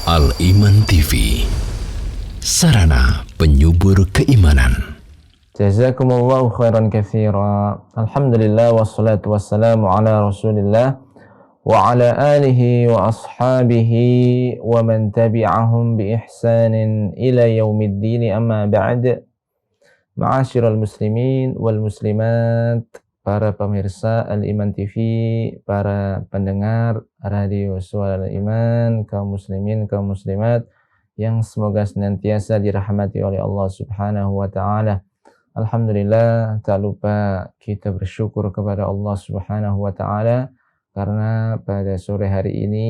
Al-Iman TV, sarana penyubur keimanan. Jazakumullahu khairan katsira. Alhamdulillah wassalatu wassalamu ala Rasulillah wa ala alihi wa ashabihi wa man tabi'ahum bi ihsanin ila yaumiddin, amma ba'd. Ma'asyiral muslimin wal muslimat, para pemirsa Al-Iman TV, para pendengar radio Suara Al-Iman, kaum muslimin, kaum muslimat yang semoga senantiasa dirahmati oleh Allah Subhanahu wa taala. Alhamdulillah, tak lupa kita bersyukur kepada Allah Subhanahu wa taala karena pada sore hari ini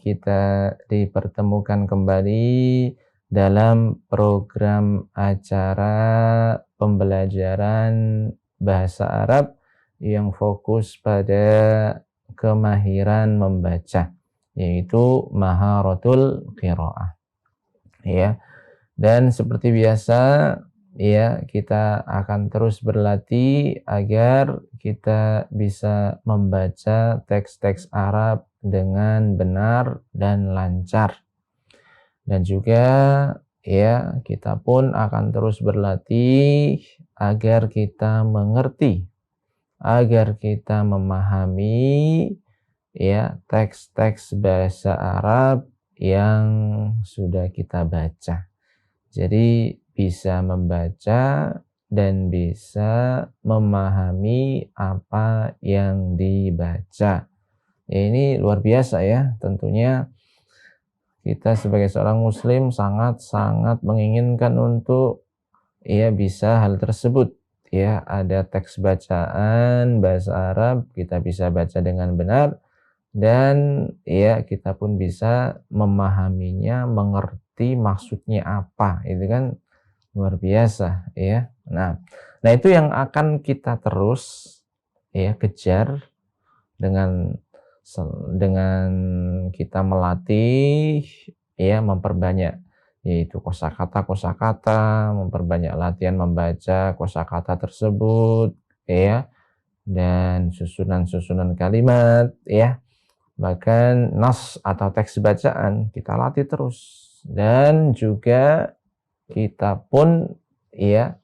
kita dipertemukan kembali dalam program acara pembelajaran bahasa Arab yang fokus pada kemahiran membaca, yaitu maharatul qiraah. Ya. Dan seperti biasa, ya, kita akan terus berlatih agar kita bisa membaca teks-teks Arab dengan benar dan lancar. Dan juga, ya, kita pun akan terus berlatih agar kita mengerti, agar kita memahami, ya, teks-teks bahasa Arab yang sudah kita baca. Jadi bisa membaca dan bisa memahami apa yang dibaca. Ya, ini luar biasa ya. Tentunya kita sebagai seorang muslim sangat-sangat menginginkan untuk, ya, bisa hal tersebut. Ya, ada teks bacaan bahasa Arab, kita bisa baca dengan benar, dan ya kita pun bisa memahaminya, mengerti maksudnya apa. Itu kan luar biasa, ya. Nah itu yang akan kita terus, ya, kejar dengan kita melatih, ya, memperbanyak, yaitu kosakata, memperbanyak latihan membaca kosakata tersebut, ya, dan susunan-susunan kalimat, ya, bahkan nas atau teks bacaan kita latih terus. Dan juga kita pun, ya,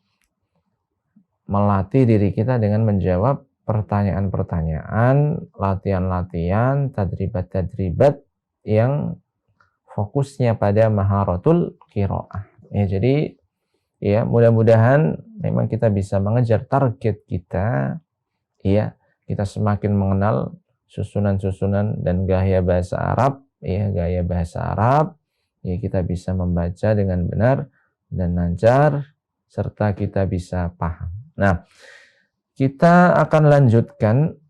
melatih diri kita dengan menjawab pertanyaan-pertanyaan, latihan-latihan, tadribat-tadribat yang fokusnya pada maharatul qiraah. Ya, jadi, ya, mudah-mudahan memang kita bisa mengejar target kita, ya, kita semakin mengenal susunan-susunan dan gaya bahasa Arab, ya, gaya bahasa Arab, ya, kita bisa membaca dengan benar dan lancar, serta kita bisa paham. Nah, kita akan lanjutkan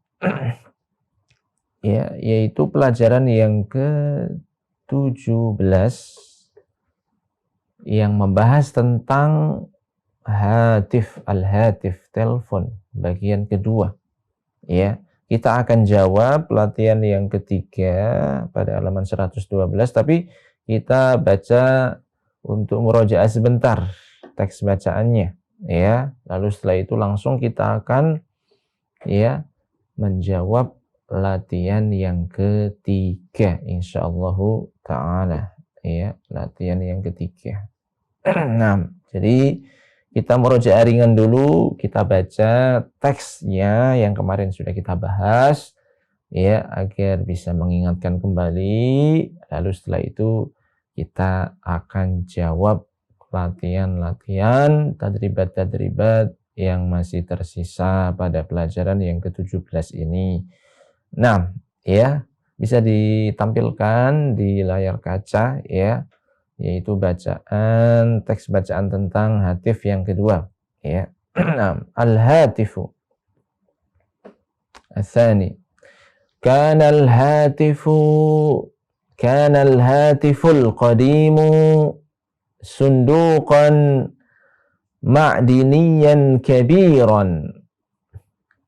ya, yaitu pelajaran yang ke-17 yang membahas tentang hatif, al-hatif, telepon, bagian kedua. Ya, kita akan jawab latihan yang ketiga pada halaman 112, tapi kita baca untuk murojaah sebentar teks bacaannya, ya. Lalu setelah itu langsung kita akan, ya, menjawab latihan yang ketiga insyaallah taala, ya, latihan yang ketiga. Nah, jadi kita murojaah ringan dulu, kita baca teksnya yang kemarin sudah kita bahas, ya, agar bisa mengingatkan kembali. Lalu setelah itu kita akan jawab latihan-latihan, tadribat-tadribat yang masih tersisa pada pelajaran yang ke-17 ini. Nah, ya, bisa ditampilkan di layar kaca, ya, yaitu bacaan, teks bacaan tentang hatif yang kedua, ya. Al-hatifu Al-thani. Kana al-hatiful qadimu sunduqan ma'diniyan kabiran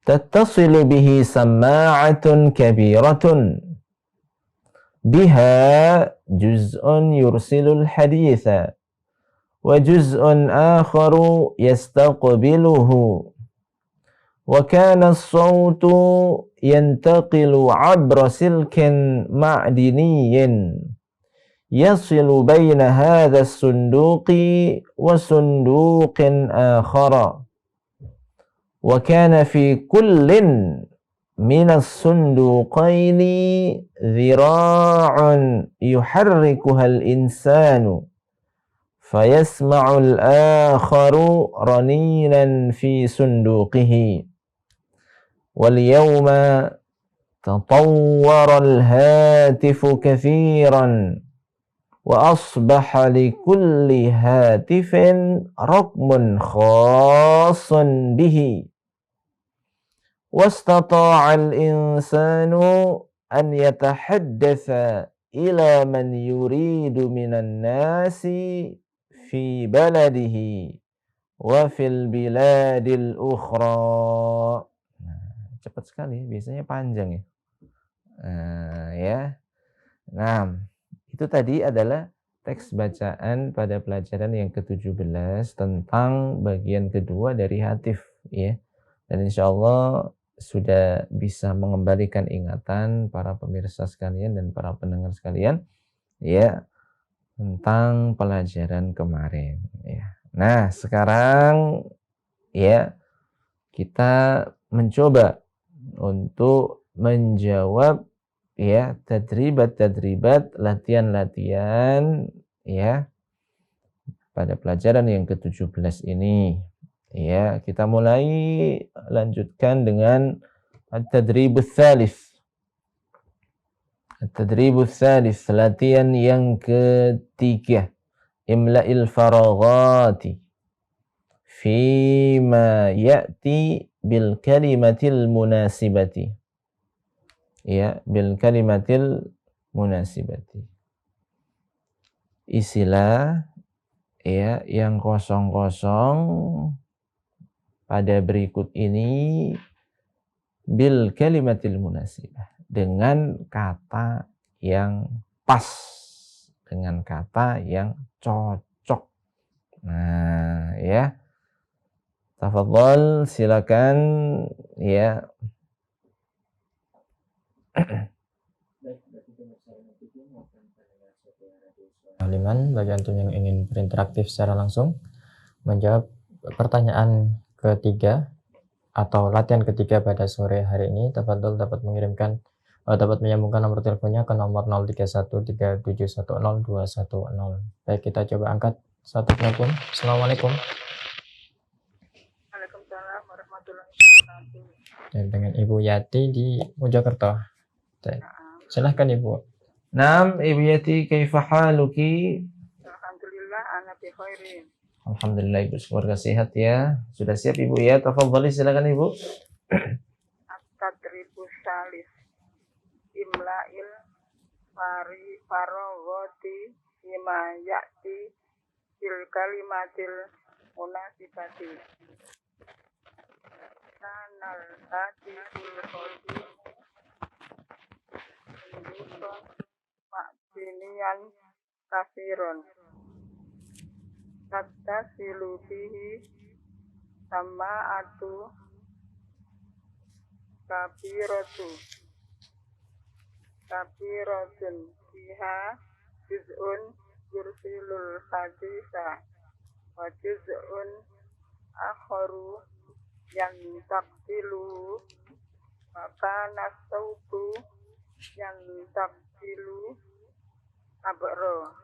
tattasilu bihi sama'atun kabiratun biha juz'un yursilul haditha wa juz'un akharu yastaqbiluhu wa kana as-sawtu yantaqilu 'abra silkin ma'diniyin yasilu baina hadha as-sunduqi wa sunduqin akhara wa kana fi kullin min as-sunduqaini dhira'un yuharrikuha al-insanu fayasma'u al-akharu raninan fi sunduqihi wal yawma tatawwara al-hatifu kathiran wa asbaha likulli hatifin raqmun khassun bihi wastata'a al-insanu an yatahaddatha ila man yuridu minan nasi fi baladihi wa fil biladil ukhra. Cepat sekali, biasanya panjang ya. Ya. Nah, itu tadi adalah teks bacaan pada pelajaran yang ke-17 tentang bagian kedua dari hatif ya. Dan insyaallah sudah bisa mengembalikan ingatan para pemirsa sekalian dan para pendengar sekalian ya tentang pelajaran kemarin ya. Nah, sekarang ya kita mencoba untuk menjawab ya tadribat, latihan-latihan ya pada pelajaran yang ke-17 ini. Ya, kita mulai lanjutkan dengan at-tadribus tsalits. At-tadribus tsalits, latihan yang ketiga. Imla'il faraghati fima ya'ti bil kalimatil munasibati. Ya, bil kalimatil munasibati. Isilah ya yang kosong-kosong pada berikut ini bil kalimatil munasibah, dengan kata yang pas, dengan kata yang cocok. Nah, ya. Tafadhol, silakan ya. Aliman, bagi antum yang ingin berinteraktif secara langsung menjawab pertanyaan ketiga atau latihan ketiga pada sore hari ini, tafadhol dapat mengirimkan dapat menyambungkan nomor teleponnya ke nomor 0313710210. Baik, kita coba angkat satu telepon. Assalamualaikum. Waalaikumsalam warahmatullahi wabarakatuh. Dengan Ibu Yati di Mojokerto. Silahkan Ibu. Naam, Ibu Yati, kaifa haluki? Alhamdulillah, ana bi khairin. Alhamdulillah, Ibu semoga sehat ya. Sudah siap Ibu ya? Tafadhali, silakan Ibu. At-tadribus salis. Imla'il faraghati bima ya'ti bil kalimatil munasibati. Sanal hatiful qadim indukon ma'diniyan kafirun tattasilu bihi sama'atu kabiratun biha juz'un yursilul haditha wa juz'un akharu yang takdilu maka nasautu yang takdilu abro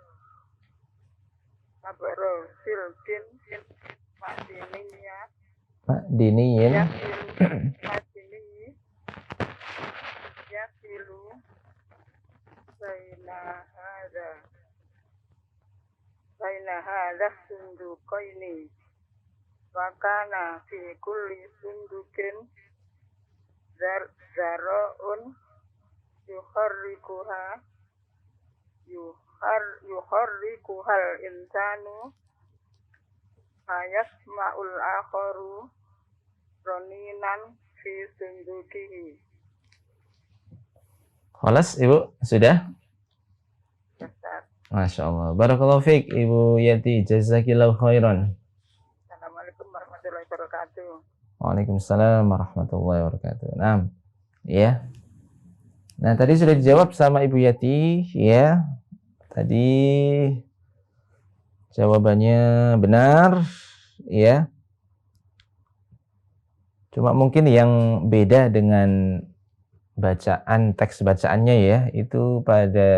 silkin Diniyin. Yafilu baina hadha sunduqaini wa kana fi kulli sunduqin zara'un yuharrikuhal insanu ayasma'ul akharu roninan fi sundukihi. Khalas Ibu, sudah? Ustaz. Masya Allah. Barakallahu fiik Ibu Yati, jazakillahu khairan. Assalamualaikum warahmatullahi wabarakatuh. Waalaikumsalam warahmatullahi wabarakatuh. Nah, ya. Nah, tadi sudah dijawab sama Ibu Yati, ya. Tadi jawabannya benar, ya. Cuma mungkin yang beda dengan bacaan, teks bacaannya ya, itu pada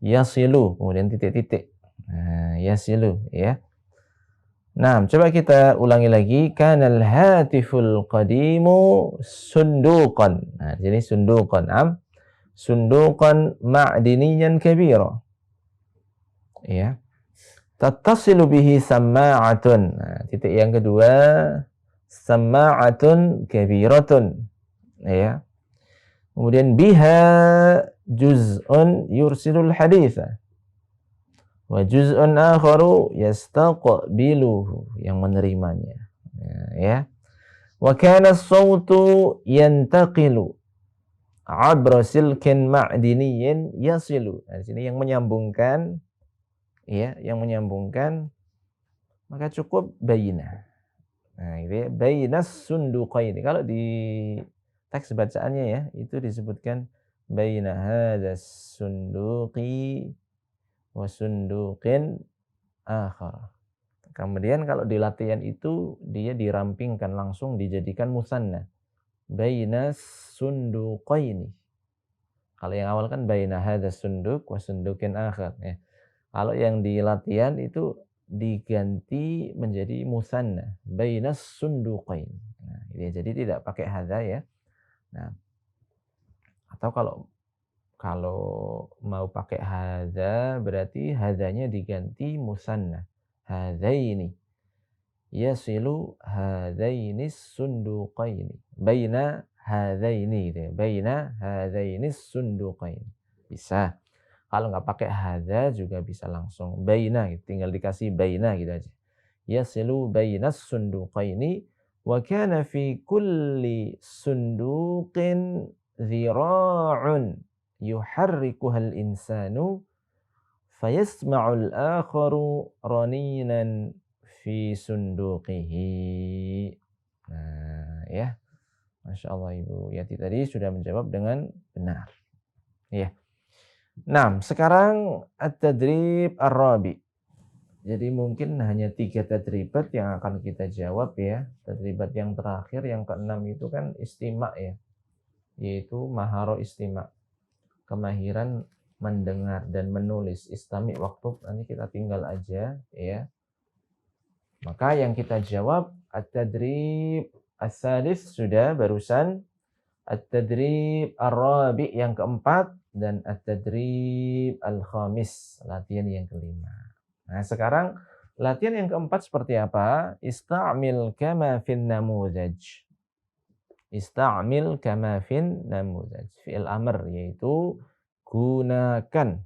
yasilu, kemudian titik-titik. Nah, yasilu, ya. Nah, coba kita ulangi lagi. Kanal hatiful qadimu sunduqan. Nah, jadi sunduqan. Sunduqan ma'diniyan kabira. Ya. Tattasilu bihi samma'atun. Nah, titik yang kedua, samma'atun kabiratun. Ya. Kemudian biha juz'un yursilul haditha. Wa juz'un akharu yastaqbiluhu, yang menerimanya. Ya. Wa kana as-sawtu yantaqilu abra silkin ma'diniyin yasilu. Nah, di sini yang menyambungkan, ya, yang menyambungkan, maka cukup bayina. Nah, itu ya, bainas sunduqaini. Kalau di teks bacaannya ya, itu disebutkan baina hadas sunduqi wa sunduqin akhar. Kemudian kalau di latihan itu dia dirampingkan, langsung dijadikan musanna. Bainas sunduqaini. Kalau yang awal kan baina hadas sunduq wa sunduqin akhar ya. Kalau yang di latihan itu diganti menjadi musanna, bainas sunduqain. Nah, ya, jadi tidak pakai hadza ya. Nah, atau kalau mau pakai hadza berarti hadzanya diganti musanna. Hadzaini yasilu hadzaini sunduqaini. Baina hadzaini gitu ya. Baina hadzaini sunduqain. Bisa. Kalau nggak pakai hadza juga bisa langsung baina, gitu. Tinggal dikasih baina gitu aja. Yasilu bainas sunduqaini wa kana fi kulli sunduqin dhira'un yuharrikuhal insanu fayasma'ul akharu raninan fi sunduqihi. Nah, ya. Masya Allah Ibu Yati tadi sudah menjawab dengan benar. Ya. Nah, sekarang at-tadrib ar-rabi. Jadi mungkin hanya 3 tadribat yang akan kita jawab ya. Tadribat yang terakhir, yang keenam itu kan istima' ya. Yaitu maharo istima'. Kemahiran mendengar dan menulis. Istami' waktub, nanti kita tinggal aja ya. Maka yang kita jawab at-tadrib as-salis sudah barusan. At-tadrib ar-rabi yang keempat. Dan at-tadrib al-khamis, latihan yang kelima. Nah, sekarang latihan yang keempat seperti apa? Ista'mil kama fin namudaj. Ista'mil kama fin namudaj. Fi'il amr, yaitu gunakan.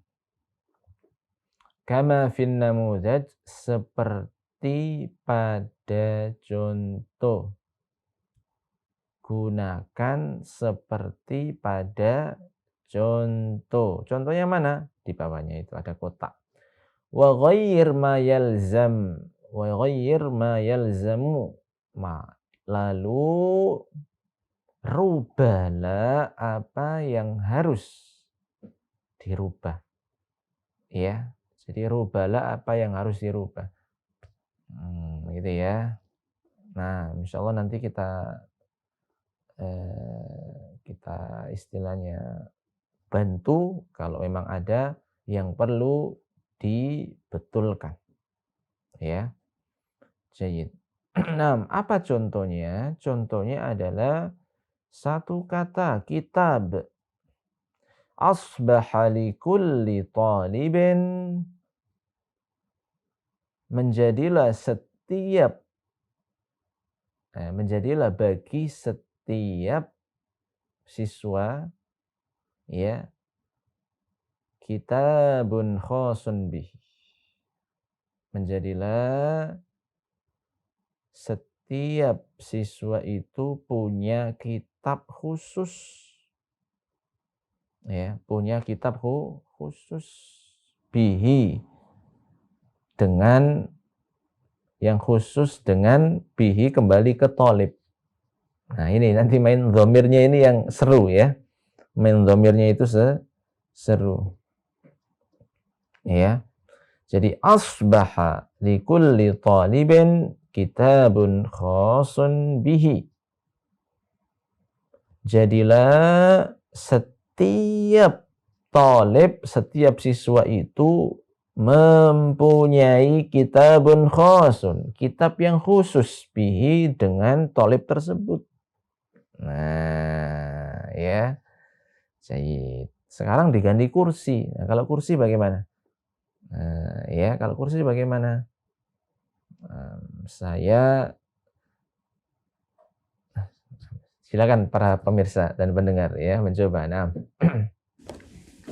Kama fin namudaj, seperti pada contoh. Gunakan seperti pada contoh. Contohnya mana? Di bawahnya itu ada kotak. Wa ghayyir ma yalzam. Wa ghayyir ma yalzamu. Lalu rubahlah apa yang harus dirubah. Ya. Jadi rubahlah apa yang harus dirubah. Gitu ya. Nah, insyaallah nanti kita istilahnya bantu kalau memang ada yang perlu dibetulkan. Ya. Jayid. Nah, apa contohnya? Contohnya adalah satu kata, kitab. Asbaha likulli talibin. Menjadilah bagi setiap siswa ya kitabun khasun bih. Menjadilah setiap siswa itu punya kitab khusus. Ya, punya kitab khusus bihi, dengan yang khusus dengan bihi kembali ke thalib. Nah, ini nanti main dhamirnya ini yang seru ya. Main dhamirnya itu seru. Ya. Jadi asbaha likulli talibin kitabun khasun bihi. Jadilah setiap talib, setiap siswa itu mempunyai kitabun khasun, kitab yang khusus bihi dengan talib tersebut. Nah, ya. Jadi sekarang diganti kursi. Nah, kalau kursi bagaimana? Nah, ya, kalau kursi bagaimana? Saya silakan para pemirsa dan pendengar ya mencoba. Nah,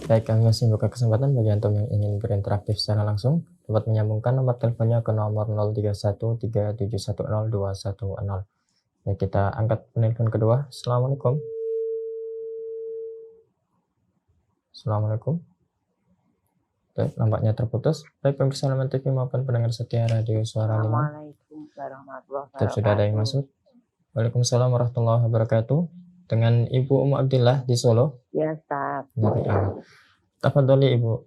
Baik, kami masih buka kesempatan bagi antum yang ingin berinteraksi secara langsung dapat menyambungkan nomor teleponnya ke nomor 0313710210. Ya, kita angkat penelpon kedua. Assalamualaikum. Assalamualaikum. Baik, nampaknya terputus. Baik, pemirsa Elemen TV maupun pendengar setia Radio Suara Lima. Assalamualaikum warahmatullahi Tetap sudah ada yang masuk. Waalaikumsalam warahmatullahi wabarakatuh. Dengan Ibu Ummu Abdillah di Solo. Ya, Ustaz. Tafadhali Ibu.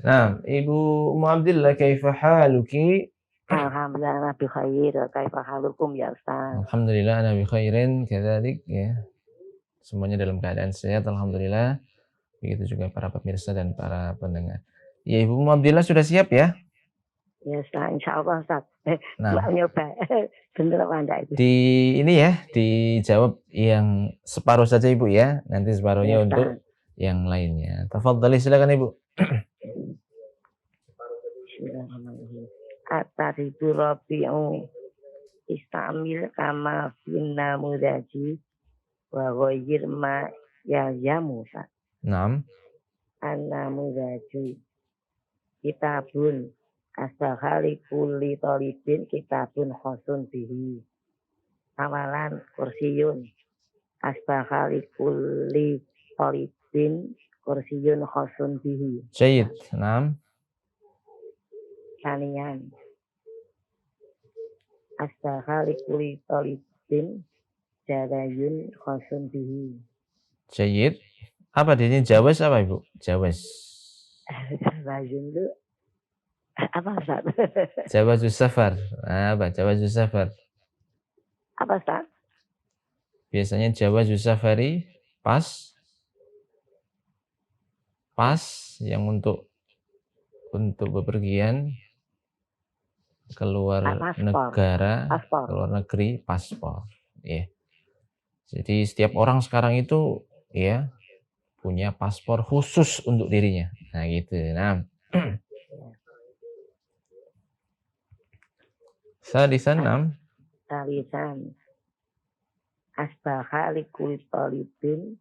nah, Ibu Ummu Abdillah, kaifa haluki? Alhamdulillah bi khair. Kaifa halukum ya Ustaz? Alhamdulillah ana bi khairin kadzalik ya. Semuanya dalam keadaan sehat alhamdulillah. Begitu juga para pemirsa dan para pendengar. Ya, Ibu Ummu Abdillah sudah siap ya? Ya Ustaz, insyaallah Ustaz. Nah, Nyoba. Bener apa enggak itu? di ini ya, dijawab yang separuh saja Ibu ya. Nanti separuhnya Ya, untuk Ustaz. yang lainnya. Tafadhali silakan Ibu. Bismillahirrahmanirrahim. At-taribu rabi'u istamil kama finna mudaji wa ghayyir ma yamu Ustaz. Naam. Anna mudaju kitabun asbahali kulli talibin kitabun khosun bihi. Awalan kursiyun asbahali kulli talibin kursiyun khosun bihi. Jayyid. Naam. Kanian asbahali kulli talibin jadayun khosun bihi. Jayyid. Apa di sini jawaz apa Ibu? Jawaz. Jadayun itu apa Ustaz? Jawazus safar. Apa? Jawazus safar. Apa Ustaz? Biasanya jawazus safari pas yang untuk bepergian keluar Paspor. negara, Paspor. keluar negeri, paspor. Ya. Jadi setiap orang sekarang itu ya punya paspor khusus untuk dirinya. Nah, gitu. Nah. Sadisan enam. Talisan asbaha likul talibin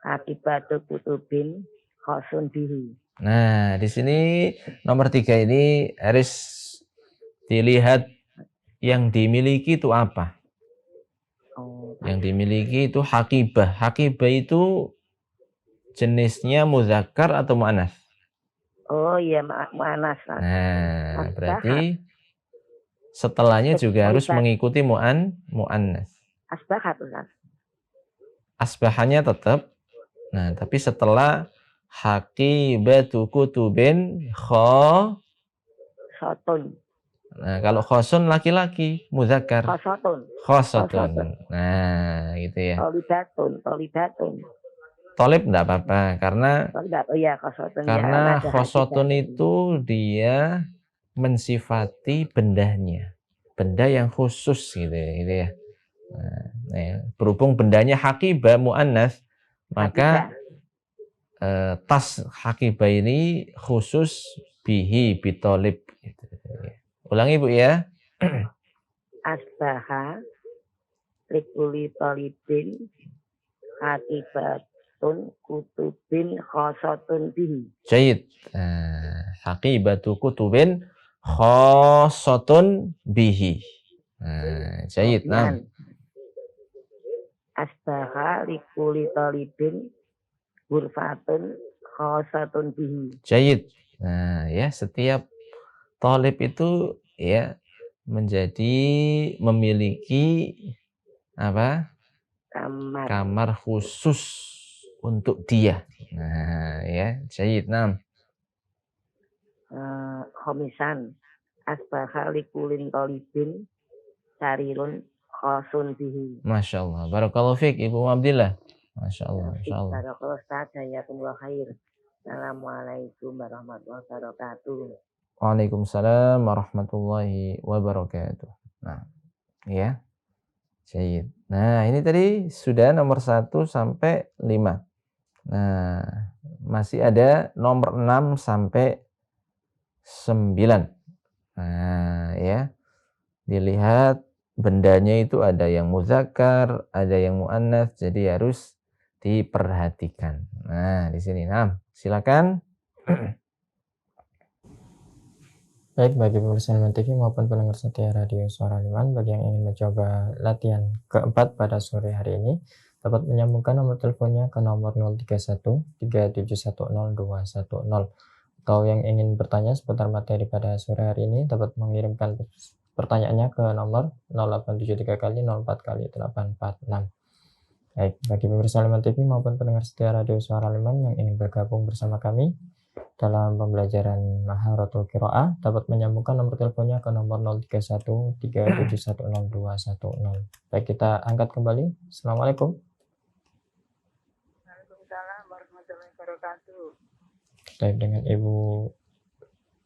akibatu kutubin khosun bihi. Nah, di sini nomor 3 ini harus dilihat yang dimiliki itu apa. Oh, Yang dimiliki itu hakibah. Hakibah itu jenisnya muzakkar atau mu'annas? oh iya mu'annas. Nah, Asbaha. berarti setelahnya juga harus mengikuti mu'annas. Asbaha tuh Ustaz. Asbahannya tetap. Nah, tapi setelah hakibatu kutubin Khotun. Nah, kalau khosun laki-laki, muzakkar. Khosotun. Khosatun. Nah, gitu ya. Tolibatun. Tolib enggak apa-apa karena Tolibat. Oh iya khosotun. karena Ya, khosatun itu dia mensifati bendanya. Benda yang khusus gitu ya. Nah, ya. Berhubung bendanya hakibah mu'annas, maka tas hakibah ini khusus bihi bitolib. Gitu. Ulangi Bu ya. Asbaha likuli talibin akibatun kutubin khosotun bihi. Jayyid. Hakibatu kutubin khosotun bihi. Jayyid. Nah. Asbaha likuli talibin ghurfatun khosotun bihi. Jayyid. Nah, ya setiap talib itu ya memiliki apa? Kamar khusus untuk dia. Nah, ya, jayyid. Nah. khomisan asbaha likulin tolibin sarirun khosun bihi. Masya Allah. Barakallahu fiik Ibu Abdillah. Masya Allah. Masya Allah. Barakallahu Ustaz, jazakumullah khair. Assalamualaikum warahmatullahi wabarakatuh. Waalaikumsalam warahmatullahi wabarakatuh. Nah, ya. Syed. Nah, ini tadi sudah nomor 1 sampai 5. Nah, masih ada nomor 6 sampai 9. Nah, ya. Dilihat bendanya itu ada yang muzakkar, ada yang muannats, jadi harus diperhatikan. Nah, di sini. Nah, silakan. Baik, bagi pemirsa Liman TV maupun pendengar setia Radio Suara Liman, bagi yang ingin mencoba latihan keempat pada sore hari ini, dapat menyambungkan nomor teleponnya ke nomor 031 3710210. Atau yang ingin bertanya seputar materi pada sore hari ini, dapat mengirimkan pertanyaannya ke nomor 0873 kali 04 kali 846. Baik, bagi pemirsa Liman TV maupun pendengar setia Radio Suara Liman yang ingin bergabung bersama kami dalam pembelajaran Maharatul Qiraah, dapat menyambungkan nomor teleponnya ke nomor 031 3710210. Baik, kita angkat kembali. Assalamualaikum. Waalaikumsalam warahmatullahi wabarakatuh. Baik, dengan Ibu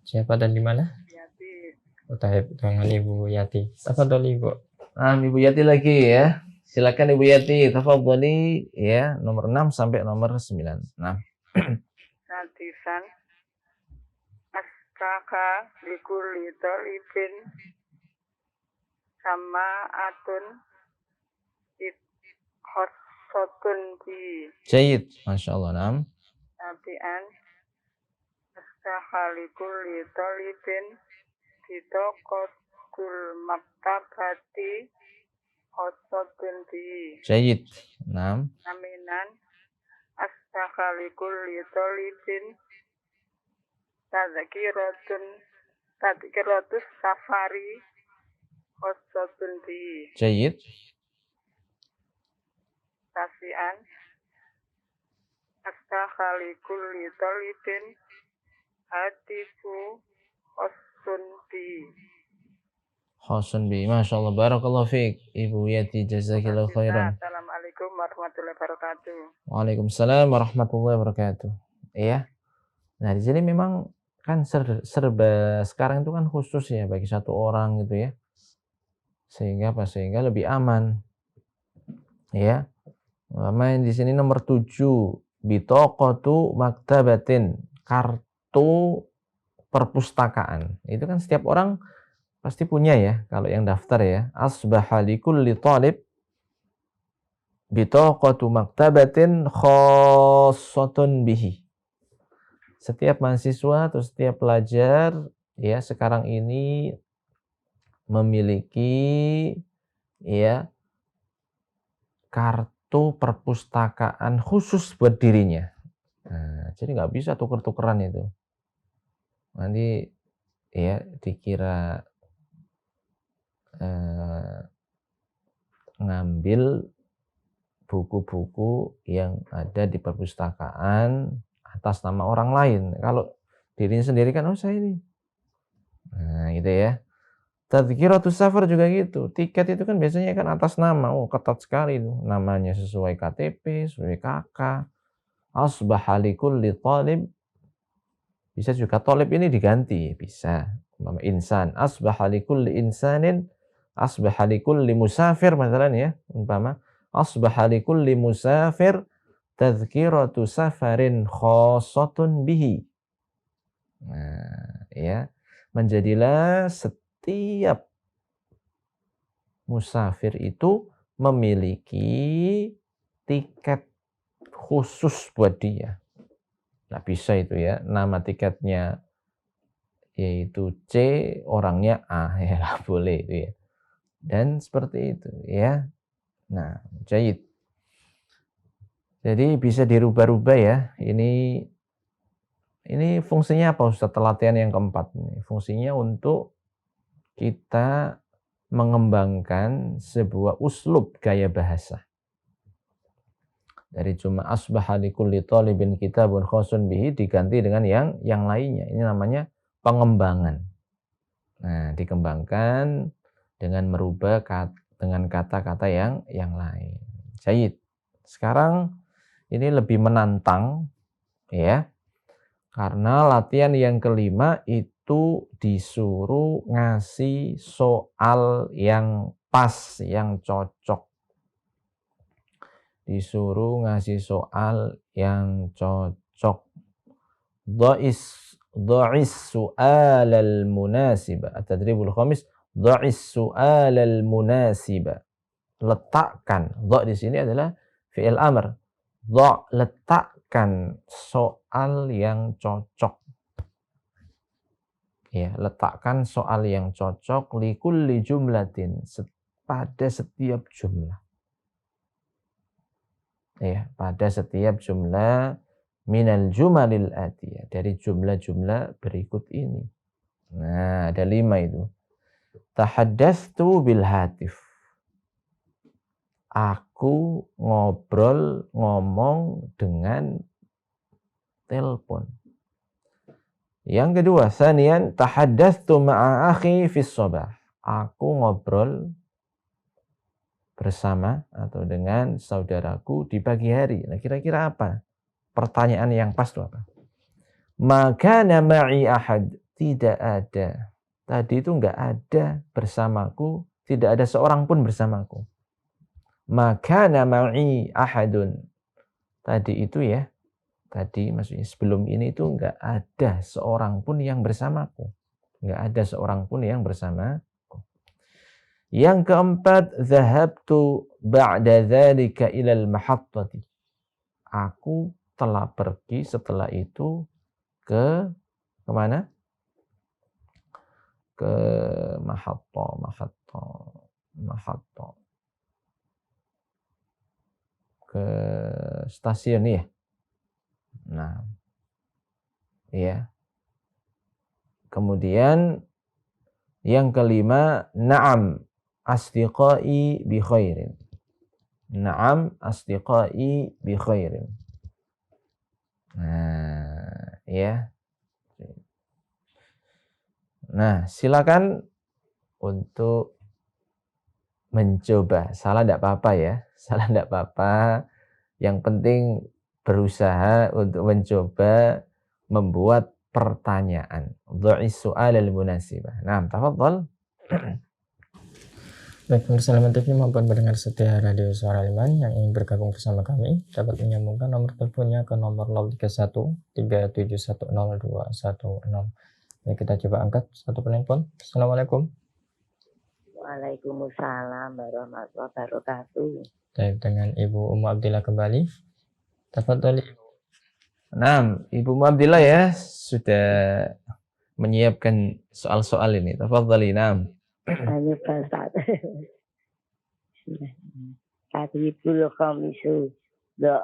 siapa dan di mana? Yati. Baik, dengan Ibu Yati. Tafadhol Ibu. Nah, Ibu Yati lagi ya. Silakan Ibu Yati, tafadholi ya, nomor 6 sampai nomor 9. Nah. Hadisan askaka likulli talibin sama atun khosotun bi Syed, Masya Allah. Nah. tabian askaka likulli talibin bitokotul maktabati khosotun bi Syed. Nah. aminan askaka likulli talibin tadzkiratus safari khosotun bi Syed. tasian askaka likulli talibin hatifu khosun bi. Khosun bi. Masya Allah. Barakallahu fiik Ibu Yati, jazakillahu khairan. Assalamualaikum warahmatullahi wabarakatuh. Waalaikumsalam warahmatullahi wabarakatuh. Iya. Nah, di sini memang kan serba sekarang itu kan khusus ya bagi satu orang gitu ya. Sehingga apa? Sehingga lebih aman. Ya. Main di sini nomor 7, bitaqatu maktabatin, kartu perpustakaan. Itu kan setiap orang pasti punya ya kalau yang daftar ya. Asbaha likulli talib bitaqatu maktabatin khassatun bihi. Setiap mahasiswa atau setiap pelajar ya sekarang ini memiliki ya kartu perpustakaan khusus buat dirinya. Nah, jadi nggak bisa tuker-tukeran itu. Nanti ya dikira ngambil buku-buku yang ada di perpustakaan atas nama orang lain. Kalau dirinya sendiri kan, oh saya ini. Nah, gitu ya. Tadzkiratus safar juga gitu. Tiket itu kan biasanya kan atas nama. Oh, ketat sekali itu. Namanya sesuai KTP, sesuai KK. Asbaha likulli talib. Bisa juga talib ini diganti, bisa. Insan. Asbaha likulli insanin. Asbaha likulli musafir misalnya ya, umpama. Asbaha likulli musafir tadzkiratu safarin khossatun bihi. Nah, ya. Menjadilah setiap musafir itu memiliki tiket khusus buat dia. Nah, bisa itu ya, nama tiketnya yaitu C, orangnya A, ya boleh itu ya. Dan seperti itu ya. Nah, jahit. Jadi bisa dirubah-rubah ya. Ini fungsinya apa Ustaz? Latihan yang keempat ini. Fungsinya untuk kita mengembangkan sebuah uslub gaya bahasa. Dari cuma asbaha likulli talibin kitabun khosun bihi diganti dengan yang lainnya. Ini namanya pengembangan. Nah, dikembangkan dengan merubah dengan kata-kata yang lain. Jayid. Sekarang ini lebih menantang ya. Karena latihan yang kelima itu disuruh ngasih soal yang pas, yang cocok. Disuruh ngasih soal yang cocok. Dha'is su'al al-munasiba. At-tadribul khamis, dha'is su'al al-munasiba. Letakkan. Dha' di sini adalah fi'il amr. Dha' letakkan soal yang cocok. Ya, letakkan soal yang cocok likulli jumlatin pada setiap jumlah. Ya, pada setiap jumlah minal jumalil atiyah, dari jumlah-jumlah berikut ini. Nah, ada 5 itu. Tahaddatstu bil hatif. Aku ngomong dengan telepon. Yang kedua, sanian tahaddatstu ma'a akhi fis sabah. Aku ngobrol bersama atau dengan saudaraku di pagi hari. Nah, kira-kira apa? Pertanyaan yang pas itu apa? Maka ma'i ahad, tidak ada. Tadi itu enggak ada bersamaku, tidak ada seorang pun bersamaku. Maka ma'i ahadun. Tadi itu ya, tadi maksudnya sebelum ini itu enggak ada seorang pun yang bersamaku. Enggak ada seorang pun yang bersamaku. Yang keempat, zahabtu ba'da dzalika ilal mahattati. Aku telah pergi setelah itu kemana? Ke mahattah. Ke stasiun ya. Nah, ya. Kemudian yang kelima, na'am asdiqai bi khairin. Na'am asdiqai bi khairin. Nah, ya. Nah, silakan untuk mencoba. Salah enggak apa-apa ya. Salah enggak apa-apa. Yang penting berusaha untuk mencoba membuat pertanyaan. Dha'is su'al al-munasibah. Nah, tafadhal. Baik, pemirsa Liman TV maupun pendengar setia Radio Suara Liman yang ingin bergabung bersama kami dapat menyambungkan nomor teleponnya ke nomor 031 3710210. Baik, kita coba angkat satu penelpon. Assalamualaikum. Waalaikumsalam warahmatullahi wabarakatuh. Baik, dengan Ibu Ummu Abdillah kembali. Tafadhali Ibu. Nah, Ibu Ummu Abdillah ya sudah menyiapkan soal-soal ini. Tafadhali, nah. Ayo Ustaz. Tadribul khamisu do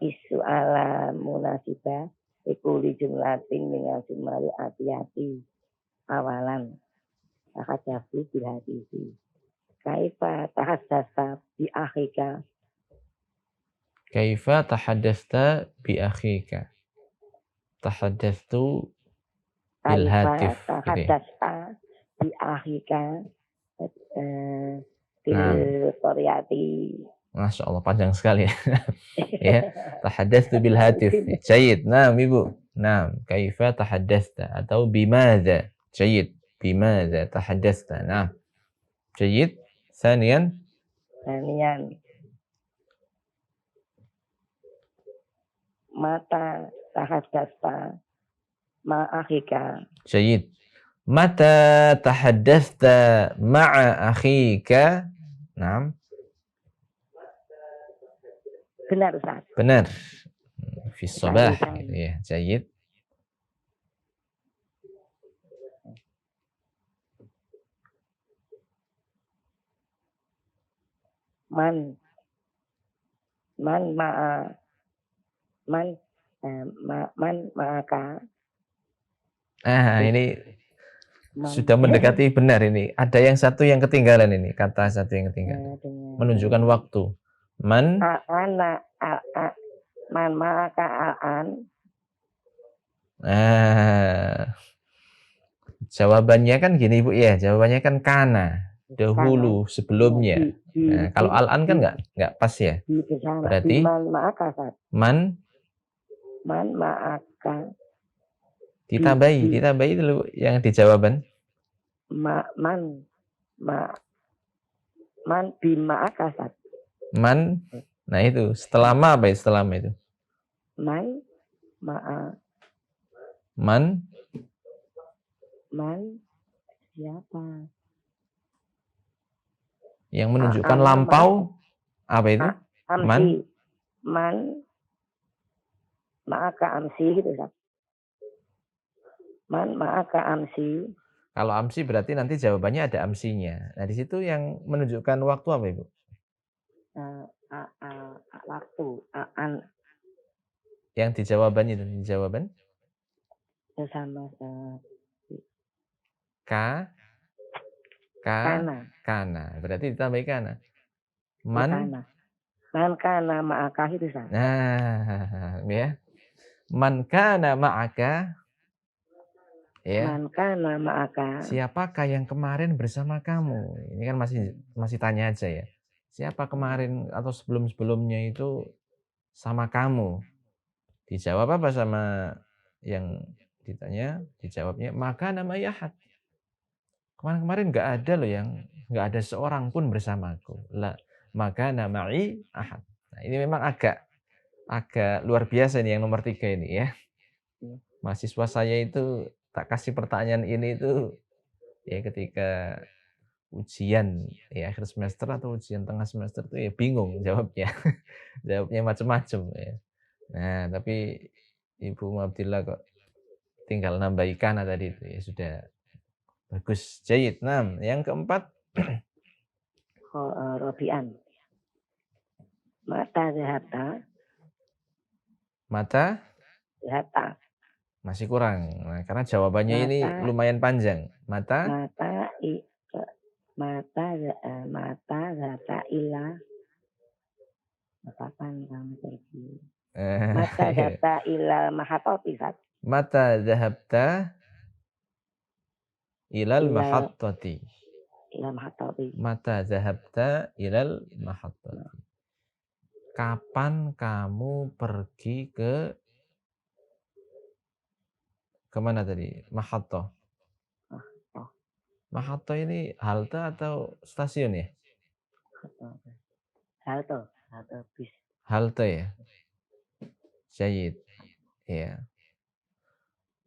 isu ala munasibah ikuli jumlatin dengan jumlah hati-hati awalan tahadafu bil hadisi kaifa tahaddasa bi akhika Kaifa tahaddasta bi akhika. Tahaddastu bil hatif. tahaddasa bi akhika bil qaryati. Masya Allah, panjang sekali ya. Ya, tahaddatstu bil hatif. Jayid. Nah, Ibu. Nah, kaifa tahaddasta atau bimadza. Jayid. Bimadza tahaddasta. Nah. Jayid. Sanian. Mata tahaddasta ma'akhika. Jayid. Mata tahaddasta ma'a akhika. Nah. Benar Ustaz. Benar. Fi sabah gitu ya. Jayid. Man ma'aka. Ini sudah mendekati benar ini. Ada yang satu yang ketinggalan ini. Kata satu yang ketinggalan. Menunjukkan waktu. Man ma'aka al'an Nah, jawabannya kan gini Bu ya, jawabannya kan kana, dahulu, sebelumnya. Nah, kalau al-an kan nggak pas ya. di bersama Berarti biman ma'aka Ustaz. man Man ma'aka ditambahi dulu yang di jawaban. man bima'aka Ustaz. Man, nah itu setelah ma apa ya setelah ma itu? Man ma'a Man siapa? yang menunjukkan lampau apa itu? Amsi. Man ma'aka amsi gitu Ustaz. Man ma'aka amsi. Kalau amsi berarti nanti jawabannya ada amsinya. Nah, di situ yang menunjukkan waktu apa Ibu? Waktu Yang di jawaban itu, di jawaban bersama kana. Berarti ditambah kana. Man kana ma'aka itu Ustaz. Nah, ya. Man kana ma'aka. Ya. Man kana ma'aka. Siapakah yang kemarin bersama kamu? Ini kan masih tanya aja ya. Siapa kemarin atau sebelum-sebelumnya itu sama kamu? Dijawab apa sama yang ditanya? Dijawabnya maka nama Yahad. Kemarin nggak ada loh nggak ada seorang pun bersamaku. Maka nama'i ahad. Nah, ini memang agak luar biasa nih yang nomor 3 ini ya. Mahasiswa saya itu tak kasih pertanyaan ini itu ya ketika ujian ya akhir semester atau ujian tengah semester itu ya bingung jawabnya. Jawabnya macam-macam ya. Nah, tapi Ibu Abdillah kok tinggal nambah kana tadi itu ya sudah bagus. Jayid. Nah, yang keempat Robian. Mata zahabta. Masih kurang. Nah, karena jawabannya ini lumayan panjang. Mata zata ila. Kapan kamu pergi? Mata zata ila mahattati. Mata zahabta ilal mahattati. Mata zahabta ilal mahattati. Kapan kamu pergi kemana tadi? Mahattah. Mahattah ini halte atau stasiun ya? Halte bis. Halte ya. Jayid. Ya.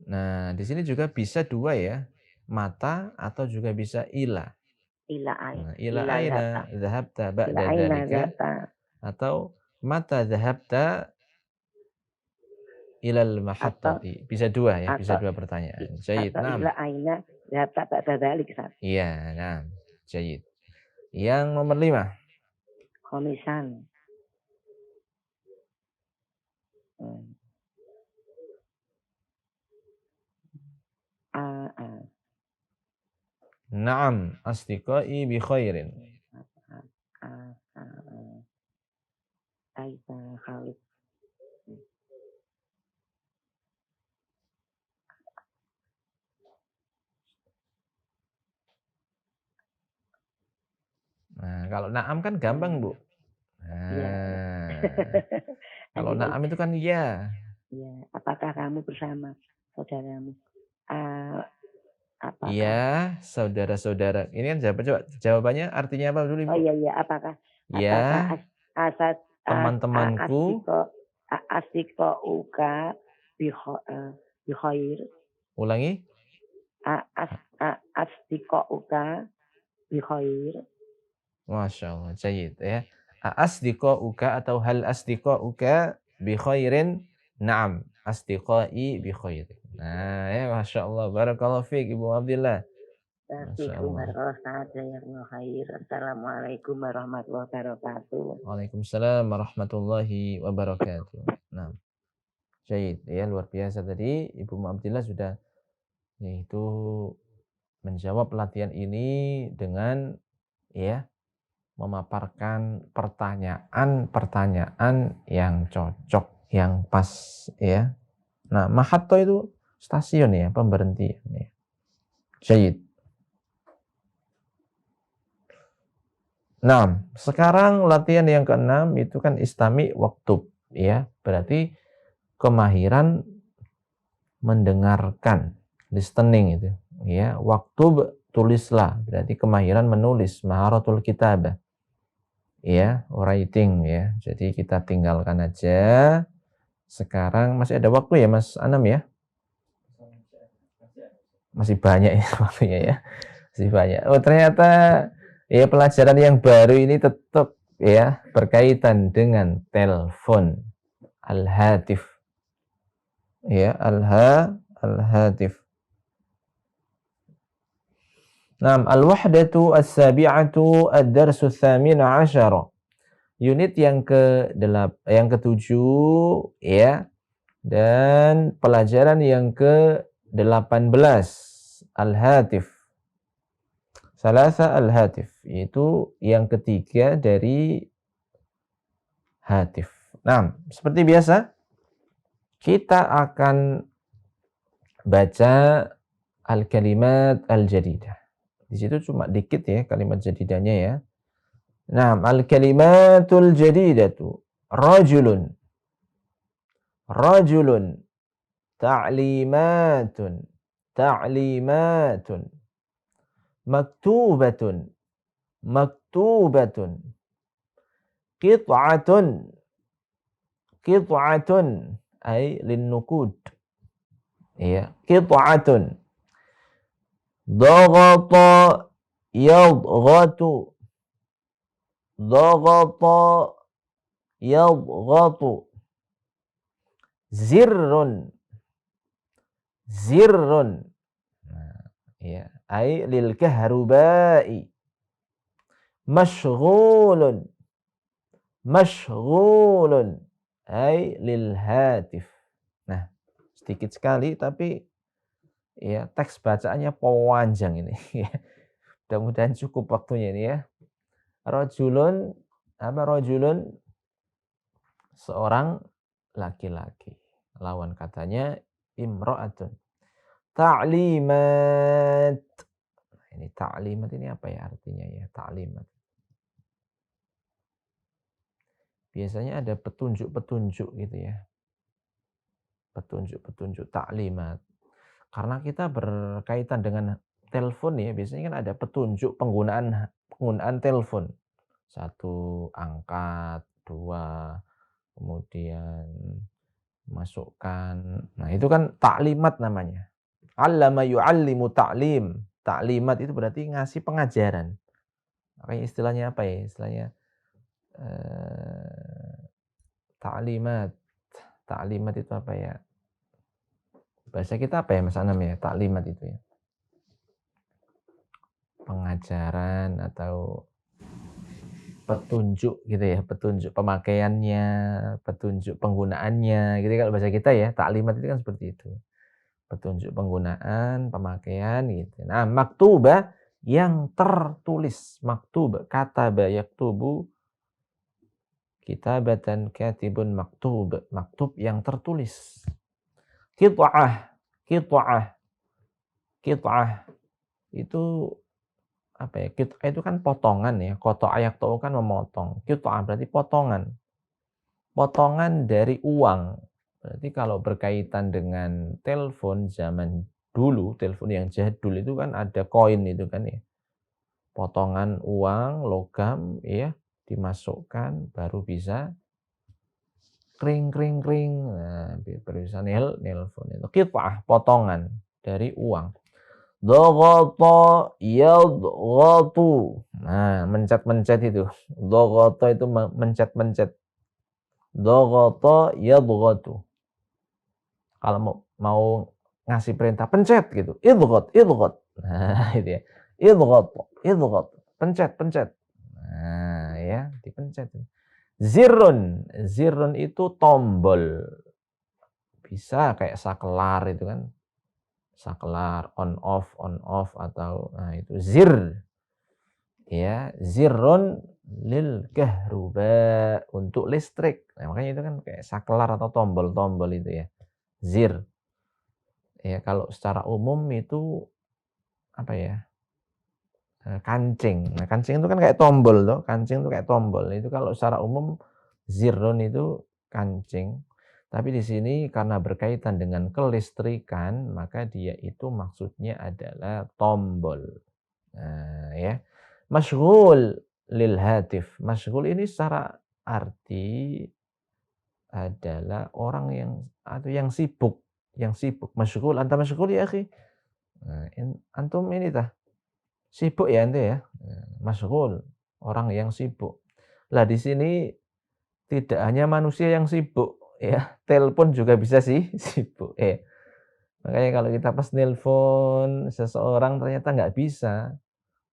Nah, di sini juga bisa dua ya. Mata atau juga bisa ila. Ila aina zahabta ba'da dzalika. Atau mata zahabta ilal mahattati. Bisa dua ya, bisa dua pertanyaan. Jayid. Nah. Ila aina zahabta ba'da dzalika. Iya, nah. Jayid. Yang nomor 5. Komisan. Naam, asdiqai bi khairin. Kaifa Khalid. Nah, kalau naam kan gampang, Bu. Nah, kalau naam itu kan iya. Iya, apakah kamu bersama saudaramu? Apakah? Iya, saudara-saudara. Ini kan jawabannya artinya apa dulu, Ibu? Oh iya, apakah? Ya, teman-temanku. Asdiqauka bi khair. Ulangi. Asdiqauka bi khair. Masya Allah, jayid ya. Asdiqauka atau hal asdiqauka bi khairin? Naam, asdiqai bi khairin. Nah, ya Masya Allah. Barakallahu fiik Ibu Abdillah. Assalamualaikum warahmatullahi wabarakatuh. Waalaikumsalam warahmatullahi wabarakatuh. Nah, jayid ya, luar biasa tadi Ibu Abdillah sudah yaitu menjawab latihan ini dengan ya memaparkan pertanyaan-pertanyaan yang cocok, yang pas ya. Nah, mahatto itu Stasiun ya, pemberhentian ya. Jayid. Nah, sekarang latihan yang keenam itu kan istami waktub ya. Berarti kemahiran mendengarkan, listening itu ya. Waktub, tulislah, berarti kemahiran menulis, maharatul kitabah. Ya, writing ya. Jadi kita tinggalkan aja. Sekarang masih ada waktu ya Mas Anam ya? Masih banyak ya waktunya ya. Masih banyak. Oh, ternyata ya pelajaran yang baru ini tetap ya berkaitan dengan telepon, al-hatif. Ya, al-hatif. Naam, al-wahdatu as-sabi'atu ad-darsu tsamina asyara. Unit yang ke-7 ya. Dan pelajaran yang ke-18 al-hatif. Salasa al-hatif, yaitu yang ketiga dari hatif. Nah, seperti biasa kita akan baca al-kalimat al-jadidah. Di situ cuma dikit ya kalimat jadidahnya ya. Nah, al-kalimatul jadidatu rajulun, rajulun, ta'limatun, ta'limatun, maktubatun, maktubatun, qit'atun, qit'atun, ay linnukud. Ya, qit'atun. Dhaghata yadghatu, dhaghata yadghatu. Zirrun, zirrun. Nah, ya, ay lil kahrubai. Mashghulun, mashghulun, ay lil hatif. Nah, sedikit sekali tapi ya teks bacaannya panjang ini ya. Mudah-mudahan cukup waktunya ini ya. Rajulun, apa rajulun? Seorang laki-laki. Lawan katanya imra'atun. Ta'limat. Ini ta'limat ini apa ya artinya ya? Ta'limat. Biasanya ada petunjuk-petunjuk gitu ya. Petunjuk-petunjuk ta'limat. Karena kita berkaitan dengan telepon ya, biasanya kan ada petunjuk penggunaan telepon. 1, angkat, 2, kemudian masukkan. Nah, itu kan taklimat namanya. 'Allama yu'allimu ta'lim. Taklimat itu berarti ngasih pengajaran. Makanya istilahnya apa ya? Istilahnya taklimat. Taklimat itu apa ya? Bahasa kita apa ya Mas Anam ya? Taklimat itu ya. Pengajaran atau petunjuk gitu ya, petunjuk pemakaiannya, petunjuk penggunaannya, gitu kalau bahasa kita ya. Taklimat itu kan seperti itu. Petunjuk penggunaan, pemakaian gitu. Nah, maktubah yang tertulis. Maktub, kataba yaktubu, kitabatan katibun maktub. Maktub yang tertulis. Qit'ah, qit'ah, qit'ah itu apa ya? Qit'ah itu kan potongan ya. Qata'a yaqta'u kan memotong. Qit'ah berarti potongan. Potongan dari uang. Berarti kalau berkaitan dengan telepon zaman dulu, telepon yang jadul itu kan ada koin itu kan ya. Potongan uang, logam ya, dimasukkan baru bisa kring kring kring. Nah, baru bisa nelpon itu. Qit'ah, potongan dari uang. Dhaghata yadghatu. Nah, mencet-mencet itu. Dhaghata itu mencet-mencet. Dhaghata yadghatu. Kalau mau ngasih perintah pencet gitu. Idghat, idghat. Nah, itu ya. Idghat, idghat. Pencet, pencet. Nah, ya, dipencet. Zirrun, zirrun itu tombol. Bisa kayak saklar itu kan. Saklar on off atau nah itu zir. Ya, zirrun lil kahruba untuk listrik. Nah, makanya itu kan kayak saklar atau tombol-tombol itu ya. Zir. Ya, kalau secara umum itu apa ya? Kancing. Nah, kancing itu kan kayak tombol toh, kancing itu kayak tombol. Itu kalau secara umum zirun itu kancing. Tapi di sini karena berkaitan dengan kelistrikan, maka dia itu maksudnya adalah tombol. Nah, ya. Masyghul lil hatif. Masyghul ini secara arti adalah orang yang atau yang sibuk, Masyghul, anta masyghul ya akhi. Nah, antum ini tah sibuk ya ente ya. Masyghul, orang yang sibuk. Lah di sini tidak hanya manusia yang sibuk ya, telepon juga bisa sih sibuk. Makanya kalau kita pas nelpon seseorang ternyata nggak bisa,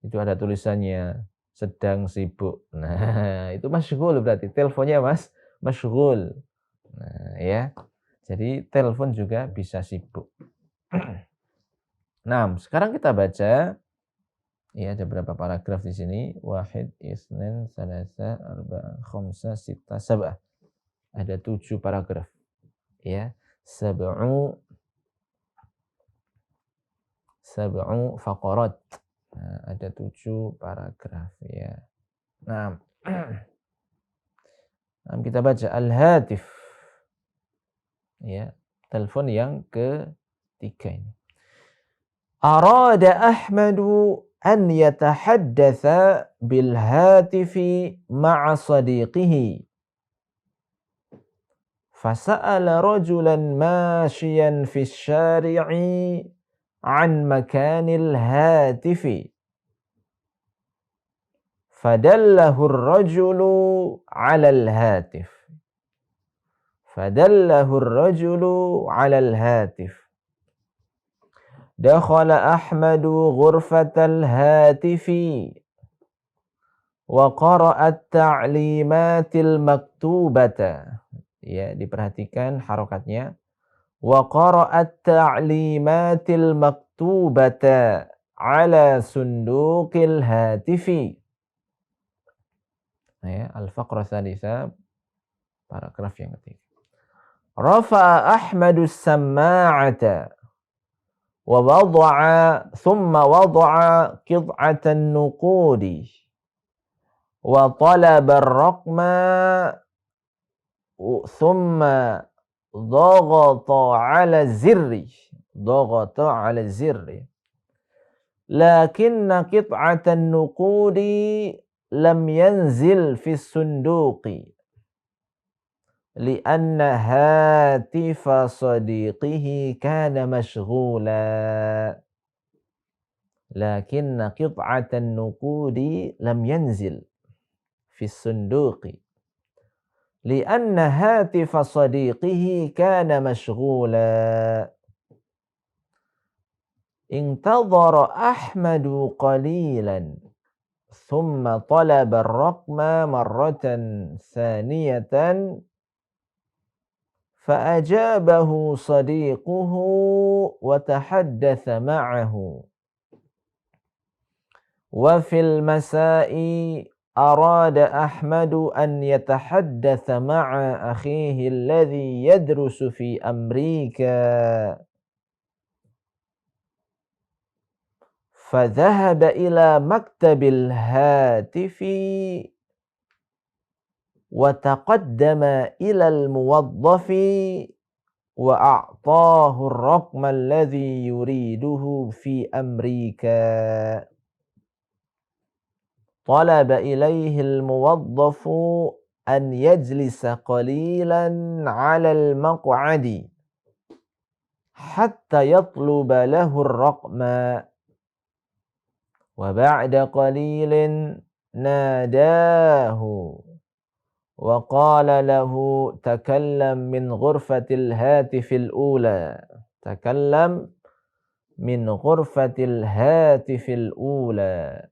itu ada tulisannya sedang sibuk. Nah, itu masyghul berarti teleponnya Mas masyghul. Nah, ya. Jadi telepon juga bisa sibuk. Nah, sekarang kita baca ya ada berapa paragraf di sini? Wahid, isnin, salasa, arba'a, khamsa, sitta, sab'ah. Ada 7 paragraf. Ya. Sab'u faqarat. Nah, ada 7 paragraf ya. Nah, kita baca al-hatif. Ya, telepon yang ketiga ini. Arada Ahmadu an yatahaddatsa bil hatifi ma'a sadiqihi. Fasa'ala rajulan mashiyan fi syari'i an makanil hatifi. Fadallahu ar-rajulu 'ala al-hatif. Dakhala Ahmadu ghurfatal hatifi wa qara'a at-ta'limatil maktubata. Ya, diperhatikan harokatnya. Wa qara'a at-ta'limatil maktubata 'ala sunduqil hatifi. Nah, ya, al-faqrah tsalitsah, paragraf yang ketiga. Rafa'a Ahmadu as-samma'ata wa thumma wada'a qit'atan nuqudi wa talaba ar-raqma thumma dhaghata 'ala zirri lakinna qit'atan nuqudi lam yanzil fi as-sunduqi لأن هاتف صديقه كان مشغولا لكن قطعة النقود لم ينزل في الصندوق لأن هاتف صديقه كان مشغولا انتظر أحمد قليلا ثم طلب الرقم مرة ثانية فأجابه صديقه وتحدث معه وفي المساء أراد أحمد أن يتحدث مع أخيه الذي يدرس في أمريكا فذهب إلى مكتب الهاتف وتقدم إلى الموظف وأعطاه الرقم الذي يريده في أمريكا طلب إليه الموظف أن يجلس قليلا على المقعد حتى يطلب له الرقم وبعد قليل ناداه وقال له تكلم من غرفة الهاتف الأولى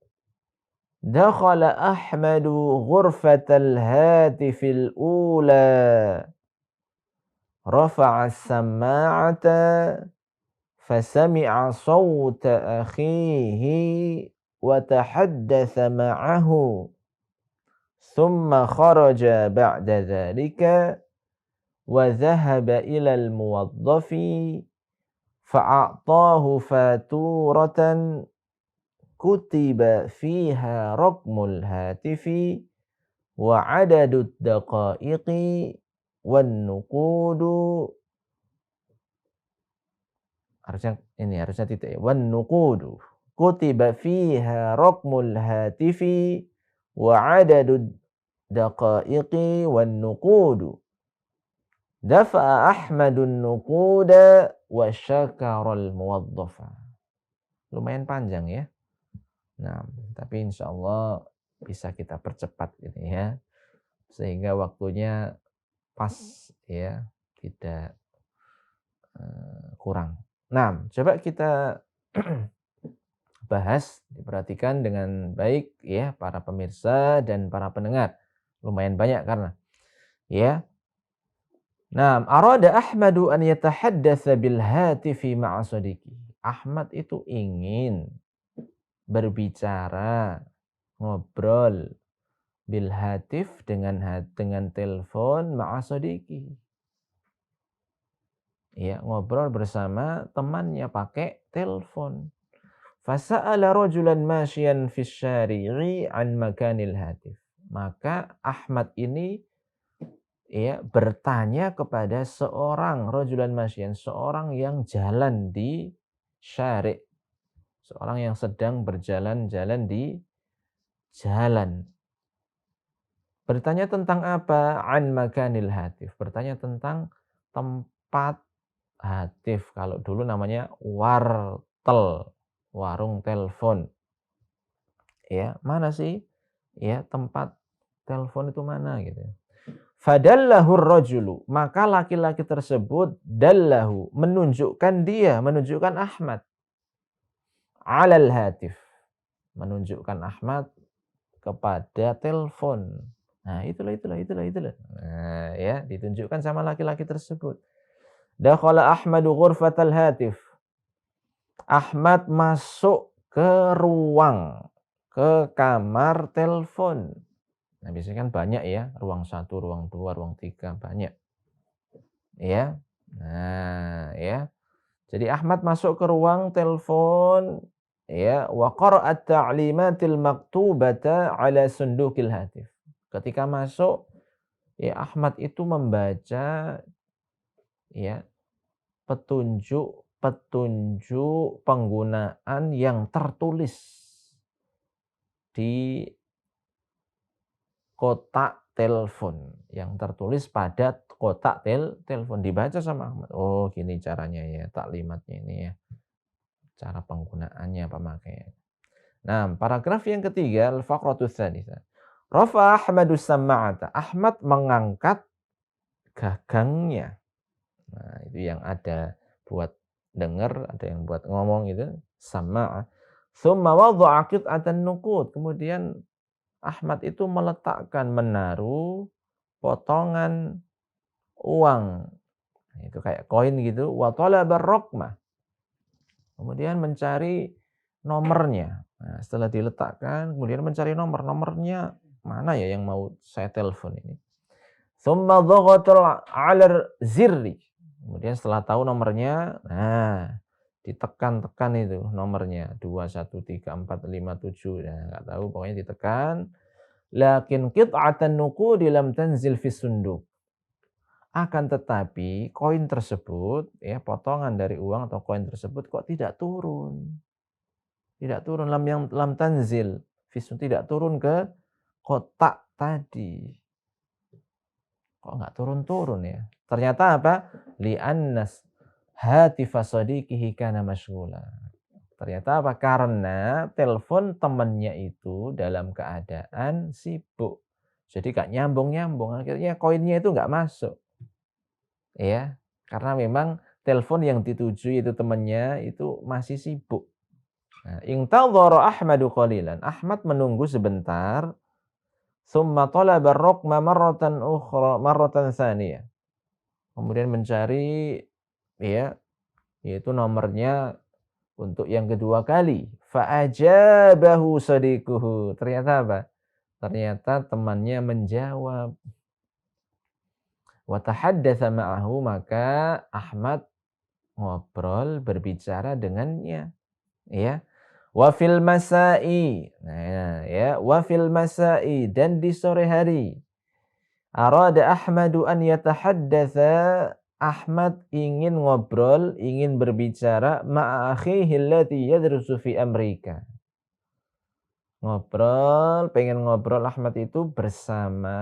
دخل أحمد غرفة الهاتف الأولى رفع السماعة فسمع صوت أخيه وتحدث معه ثم خرج بعد ذلك وذهب إلى الموظف fa'atahu faturatan kutiba fiha raqmul hatifi wa adadud daqaiqi wan nuqudu. Harusnya titik ya. Wan nuqudu kutiba fiha raqmul hatifi wa adadud daqaiqi wan nuqudu. Dafa'a Ahmadun nuquda wa syakaral muwaddafa. Lumayan panjang ya. Nah, tapi insyaallah bisa kita percepat ini ya. Sehingga waktunya pas ya, tidak kurang. Nah, coba kita bahas, diperhatikan dengan baik ya para pemirsa dan para pendengar. Lumayan banyak karena ya. Nah, arada Ahmadu an yatahaddatsa bil hatifi ma'a sadiqi. Ahmad itu ingin berbicara, ngobrol bil hatif dengan telepon ma'a sadiqi. Ya, ngobrol bersama temannya pakai telepon. Fasa'ala rajulan masyian fis syari'i an makanil hatif. Maka Ahmad ini ya bertanya kepada seorang rajulan masyian, seorang yang jalan di syari', seorang yang sedang berjalan-jalan di jalan. Bertanya tentang apa? An makanil hatif. Bertanya tentang tempat hatif. Kalau dulu namanya wartel, warung telepon. Ya, mana sih? Ya, tempat telepon itu mana gitu. Fadallahu rajulu, maka laki-laki tersebut dallahu, menunjukkan Ahmad alal hatif, menunjukkan Ahmad kepada telepon. Nah, itulah. Nah, ya, ditunjukkan sama laki-laki tersebut. Dakhala Ahmadu ghurfatal hatif. Ahmad masuk ke kamar telepon. Nah, biasanya kan banyak ya, ruang 1, ruang 2, ruang 3, banyak. Ya. Nah, ya. Jadi Ahmad masuk ke ruang telepon ya, wa qara'at ta'limatil maktubata ala sundukil hatif. Ketika masuk ya Ahmad itu membaca ya petunjuk penggunaan yang tertulis di kotak telepon, yang tertulis pada kotak telepon, dibaca sama Ahmad. Oh, gini caranya ya, taklimatnya ini ya. Cara penggunaannya, pemakaian. Nah, paragraf yang ketiga, al-faqratus tsalitsah. Rafa Ahmadus sama'ata. Ahmad mengangkat gagangnya. Nah, itu yang ada buat dengar, ada yang buat ngomong itu, sama'a. Tsumma wadha'a qit'atan nuqud. Kemudian Ahmad itu menaruh potongan uang. Itu kayak koin gitu. Wa talaba raqmah. Kemudian mencari nomornya. Nah, setelah diletakkan, kemudian mencari nomornya mana ya yang mau saya telepon ini. Tsumma dhaghatal 'ala zirri. Kemudian setelah tahu nomornya, nah, ditekan itu nomornya 2134557. Nah, enggak tahu pokoknya ditekan. Lakin qit'atan nuqudi lam tanzil fis sunduk. Akan tetapi koin tersebut ya, potongan dari uang atau koin tersebut kok tidak turun. Tidak turun lam tanzil fis, tidak turun ke kotak tadi. Kok enggak turun-turun ya? Ternyata apa? Li'annas hatifa sadiqihi kana masyghula. Ternyata apa? Karena telepon temannya itu dalam keadaan sibuk. Jadi gak nyambung-nyambung. Akhirnya koinnya itu gak masuk. Ya, karena memang telepon yang dituju itu temannya itu masih sibuk. Nah, intadhara Ahmadu qalilan. Ahmad menunggu sebentar. Tsumma talaba ar-raqma marratan tsaniyah. Kemudian mencari ya, yaitu nomornya untuk yang kedua kali. Fa'ajabahu sadiquhu. Ternyata apa? Ternyata temannya menjawab. Wa tahaddatsa ma'ahu, maka Ahmad ngobrol, berbicara dengannya, ya. Wa fil masai. Nah, ya, wa fil masai, dan di sore hari. Arada Ahmadu an yatahaddatsa, Ahmad ingin ngobrol, ingin berbicara ma'a akhihi allati yadrusu fi Amerika. Ngobrol, pengen ngobrol Ahmad itu bersama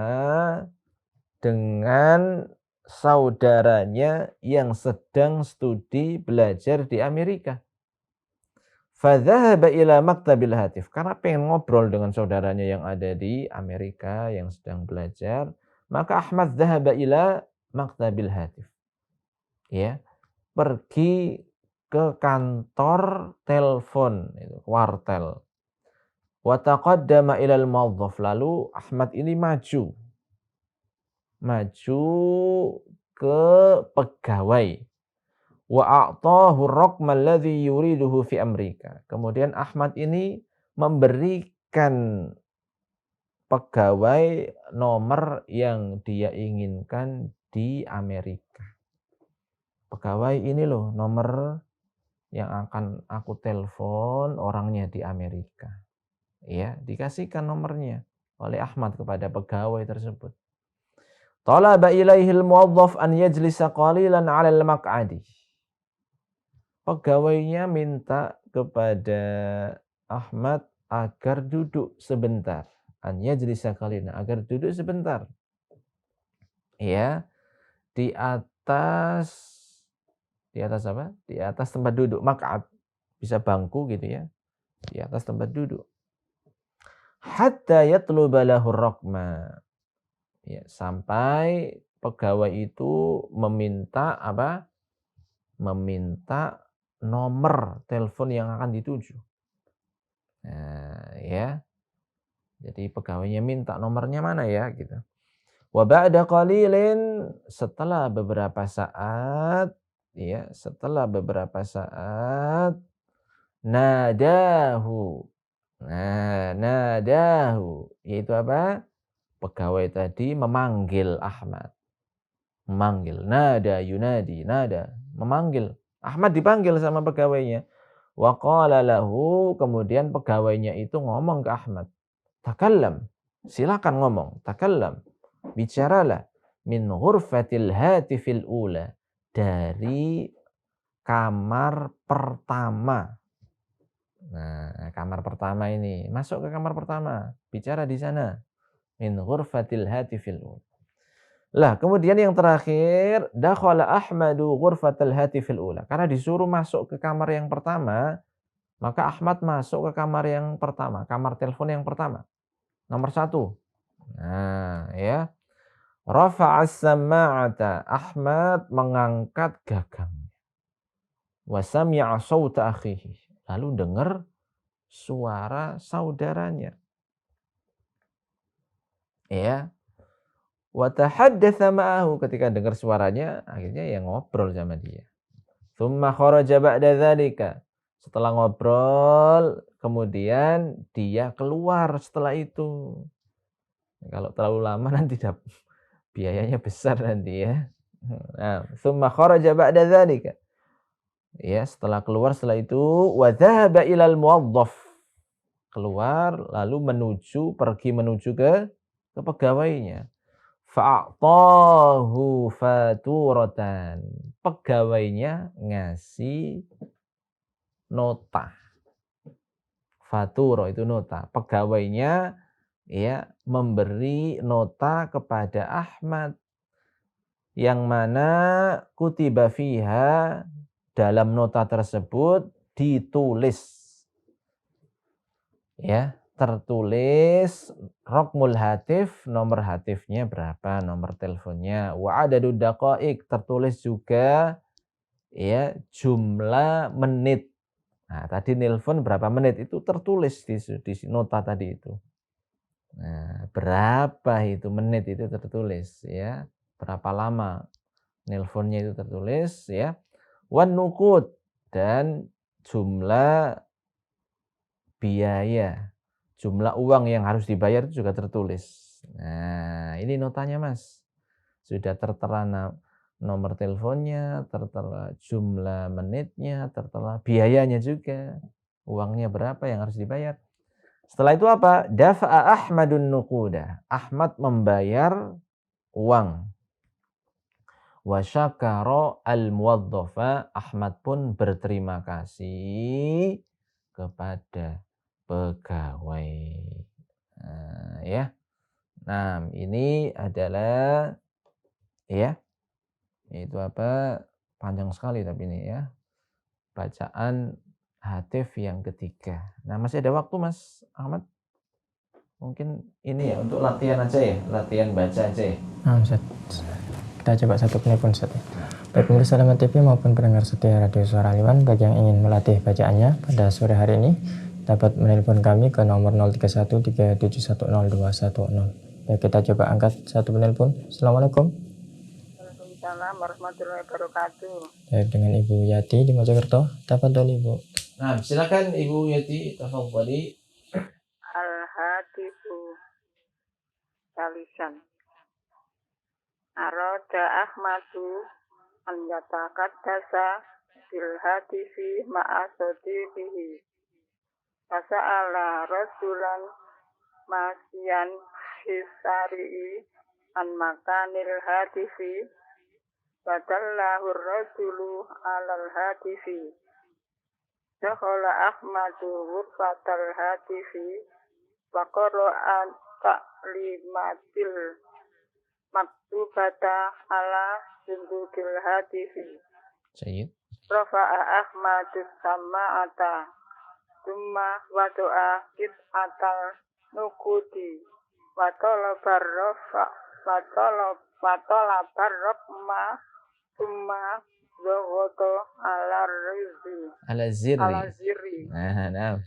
dengan saudaranya yang sedang studi belajar di Amerika. Fadzahaba ila maktabil hatif, karena pengen ngobrol dengan saudaranya yang ada di Amerika yang sedang belajar, maka Ahmad dzahaba ila maktabil hatif. Ya, pergi ke kantor telepon itu, wartel. Wa taqaddama ilal maudzaf, lalu Ahmad ini maju ke pegawai. Wa a'tahu ar-raqma alladhi yuriduhu fi Amerika. Kemudian Ahmad ini memberikan pegawai nomor yang dia inginkan di Amerika. Pegawai ini loh nomor yang akan aku telepon, orangnya di Amerika. Ya, dikasihkan nomornya oleh Ahmad kepada pegawai tersebut. Talaba ilaihil muwazzaf an yajlisa qalilan 'alal maq'adi. Pegawainya minta kepada Ahmad agar duduk sebentar. An yajlisa qalilan, agar duduk sebentar. Ya, di atas apa? Di atas tempat duduk, maq'ad. Bisa bangku gitu ya. Di atas tempat duduk. Hatta yatluba lahu raqma. Ya, sampai pegawai itu meminta apa? Meminta nomor telepon yang akan dituju. Nah, ya. Jadi pegawainya minta nomornya mana ya gitu. Wa ba'da qalilin, setelah beberapa saat, ya, nadahu. Nah, nadahu, yaitu apa? Pegawai tadi memanggil Ahmad. Memanggil, nada yunadi, nada, memanggil. Ahmad dipanggil sama pegawainya. Wa qala lahu, kemudian pegawainya itu ngomong ke Ahmad. Takallam, silakan ngomong. Takallam, bicaralah. Min ghurfatil hatifil ula, dari kamar pertama. Nah, kamar pertama ini, masuk ke kamar pertama, bicara di sana. Min ghurfatil hatifil ula. Lah, kemudian yang terakhir, dakhala Ahmadu ghurfatal hatifil ula. Karena disuruh masuk ke kamar yang pertama, maka Ahmad masuk ke kamar yang pertama, kamar telepon yang pertama. Nomor 1. Nah, ya. Rafa'as sama'ata, Ahmad mengangkat gagangnya. Wa sami'a sawta akhihi, lalu dengar suara saudaranya. Ya. Wa tahaddatsa ma'ahu, ketika dengar suaranya akhirnya ya ngobrol sama dia. Tsumma kharaja ba'da dzalika, setelah ngobrol kemudian dia keluar setelah itu. Kalau terlalu lama nanti biayanya besar nanti ya. Nah, tsumma kharaja ba'da dzalika. Ya, setelah keluar setelah itu wa dzahaba ilal muwazzaf. Keluar lalu pergi menuju ke pegawainya. Fa'atahu faturatan, pegawainya ngasih nota. Faturo itu nota. Pegawainya ya memberi nota kepada Ahmad yang mana kutiba fiha, dalam nota tersebut ditulis, ya, tertulis raqmul hatif, nomor hatifnya berapa, nomor teleponnya, wa adadud daqaiq, tertulis juga ya jumlah menit. Nah, tadi nelpon berapa menit itu tertulis di nota tadi itu. Nah, berapa itu menit itu tertulis ya, berapa lama nelponnya itu tertulis ya. Wan nuqud, dan jumlah biaya, jumlah uang yang harus dibayar itu juga tertulis. Nah, ini notanya Mas. Sudah tertera nomor teleponnya, tertera jumlah menitnya, tertera biayanya juga. Uangnya berapa yang harus dibayar. Setelah itu apa? Dafa'a Ahmadun nuquda. Ahmad membayar uang. Wa syakara al-muwadzafa. Ahmad pun berterima kasih kepada pegawai. Nah, ya. Nah, ini adalah ya, itu apa? Panjang sekali tapi ini ya. Bacaan hatif yang ketiga. Nah, masih ada waktu Mas Ahmad? Mungkin ini ya untuk latihan aja ya, latihan baca aja ya. Nah, Ustaz. Kita coba satu penelpon, Ustaz. Baik pemirsa Alamat TV maupun pendengar setia Radio Suara Liwan, bagi yang ingin melatih bacaannya pada sore hari ini dapat menelpon kami ke nomor 0313710210. Baik, kita coba angkat satu penelpon. Assalamualaikum. Waalaikumsalam warahmatullahi wabarakatuh. Baik, dengan Ibu Yati di Mojokerto. Tafadhol Ibu. Nah, silakan Ibu Yati, tafadhali. Al-hatifu salisan. Arada Ahmadu an yataqaddasa bil hatifi ma'a sadiqihi. Fasa'ala rasulan masyan hisari'i an makanil hatifi. Badallahu rasulu alal hatifi. Dakhala Ahmadu ghurfatal hatifi. Wa qara'a ta'limatil maktubata ala sundukil hatifi. Sayyid. Rafa'a Ahmadu sama'ata. Tumma wadu'a kit'atal nukudi. Watolabar rafa. Watolabar rokma. Tumma zogoto ala rizzi. Ala zirri. Ala zirri. Nah.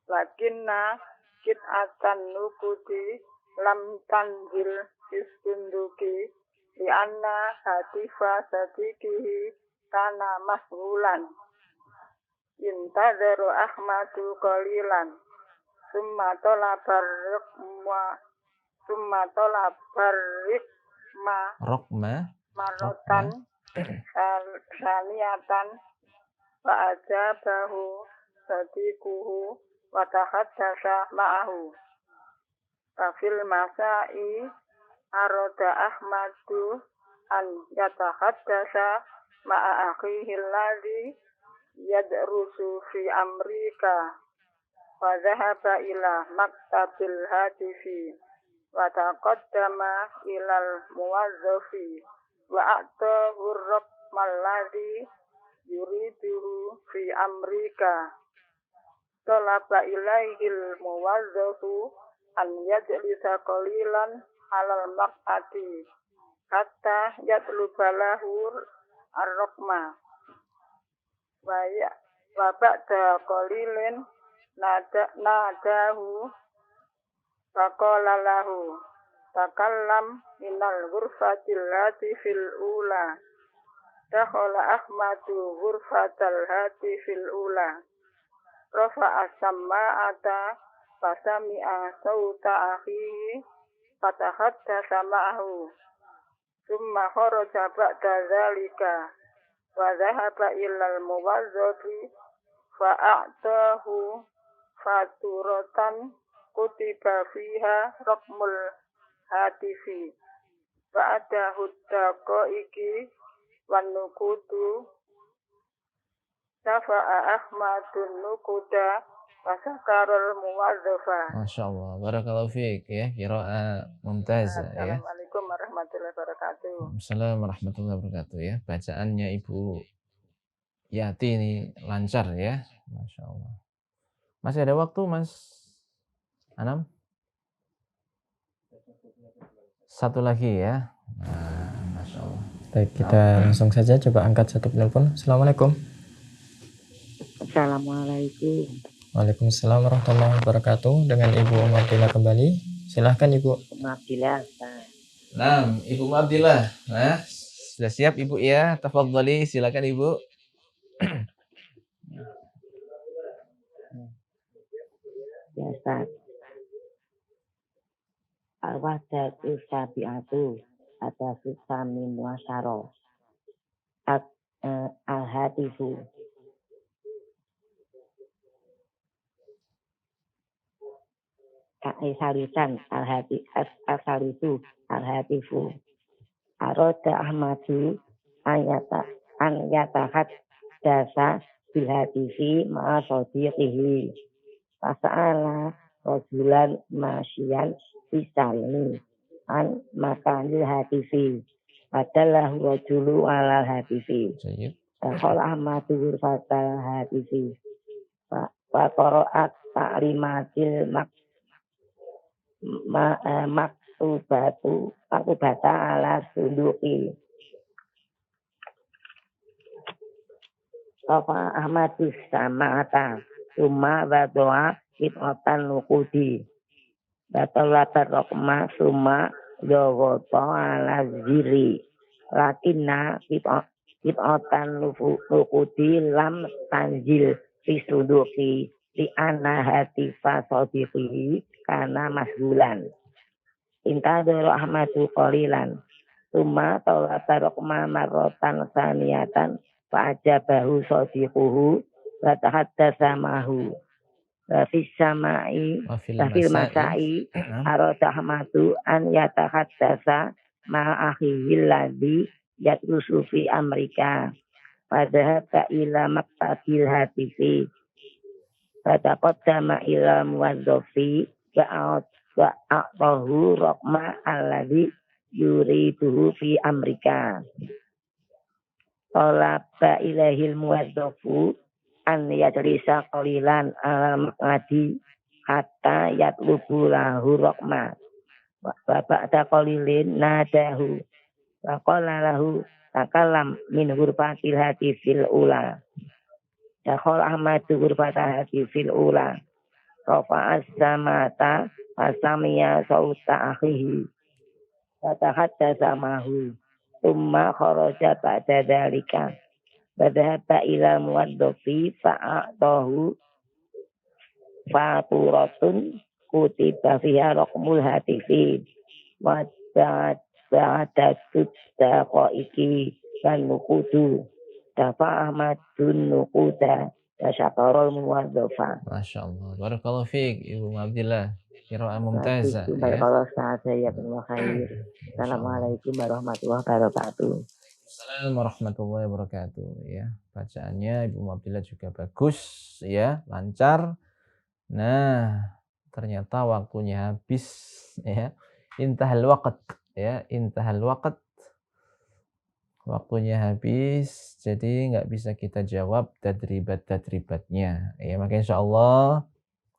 Lakinna kit'atan nukudi lam tanzil istunduki lianna hatifa sadiqihi kana mas'ulan. Intadaru Ahmadu qalilan summa talabar Rokma. marotan saniyatan wa ajabahu sadiquhu wa tahaddasa ma'ahu. Fil masai arada Ahmadu an yatahaddasa ma'a akhihi alladhi yadrusu fi Amerika. Wa dhahaba ila maktabil hatifi wa taqaddama ilal muwazzafi wa a'tahu ar-raqma alladhi yuriduhu fi Amerika. Talaba ilaihil muwazzafu an yajlisa qalilan alal maq'ati hatta yatlubalahu ar-raqma wa ba'da qalilin nadahu faqala lahu takallam minal ghurfatil hatifil ula. Dakhala Ahmadu ghurfatal hatifil ula. Rafa'a sama'ata fasami'a sawta akhihi fatahaddatsa ma'ahu. Summa kharaja ba'da dzalika wa dhahaba ilal muwazzafi fa'atahu faturatan kutiba fiha raqmul hatifi ba'da huddaqaiki wan nukudu. Dafa'a Ahmadun nukuda wasakarul muwazzafa. Masya Allah, barakallahu fiik ya, qiraah mumtazah ya. Assalamualaikum warahmatullahi wabarakatuh. Assalamualaikum warahmatullahi wabarakatuh ya. Bacaannya Ibu Yati ini lancar ya. Masya Allah. Masih ada waktu Mas Anam? Satu lagi ya. Nah, Masya Allah. Baik, kita langsung saja coba angkat satu penelpon. Assalamualaikum. Assalamualaikum. Waalaikumsalam warahmatullahi wabarakatuh. Dengan Ibu Abdillah kembali. Silahkan Ibu. Abdillah. Nah, Ibu Abdillah. Nah, sudah siap Ibu ya? Tafadhali, silakan Ibu. Ya Ustaz. Al-wahdatu sabi'atu. ada vitamin wasaro al-hatifu salisan al-hatifu aroda ahmadu an yatahat dasa bilhatifi ma'a sodiqihi fasa'ala rojulan masyian bisalmi an makanil hatifi padahal rojulu alal hatifi Sayyid. Dakhala ahmadu ghurfatal hatifi wa qara'at ta'limatil maktubata ala sunduki Kafa ahmadus sama'ata summa wadoa kit'otan nukudi batolatar rokma summa yogoto ala ziri lakinna kit'otan nukudi lam tanjil fi sunduki li anna hatifa sodiqihi karena mashulan intadoro ahmadu qalilan summa tolatar rokma marrotan saniyatan fa'ajabahu sadiquhu wa tahaddasa mahu wa fis samai wa fil masai arada ahmadu an yatahaddasa ma akhihi alladhi yatrusu fi Amerika padahal ila maktabil hatifi fataqaddama ila muwaddofi wa'atahu raqma alladhi yuriduhu fi Amerika Talaba ilahil muwaddofu an yadrisa qalilan al-maqadi hatta yatlubu lahu raqma wa ba'da qalilin nadahu wa qala lahu takallam min hurfatil hatifil ula dakhal ahmadu hurfatil hatifil ula rafa'as samata fasamiya sauta akhihi wa tahaddasa mahu Tumma kharaja ba'da dzalika badhaba ila muwaddofi fa'atahu faturatun kutiba fiha raqmul hatifi wa ba'datut daqaiki kan nukudu dafa ahmadun nukuda tasyakarul muwaddofa. Masya Allah. Barakallahu fiik Ibu Abdillah. Qiraa'ah mumtazah. Barakallahu ya Allah khair. Assalamualaikum warahmatullahi wabarakatuh. Assalamualaikum warahmatullahi wabarakatuh. Ya, bacaannya Ibu Abdillah juga bagus, ya, lancar. Nah, ternyata waktunya habis, ya. Intahal waqt, ya, intahal waqt. Waktunya habis, jadi nggak bisa kita jawab tadribatnya. Ya, maka insyaallah,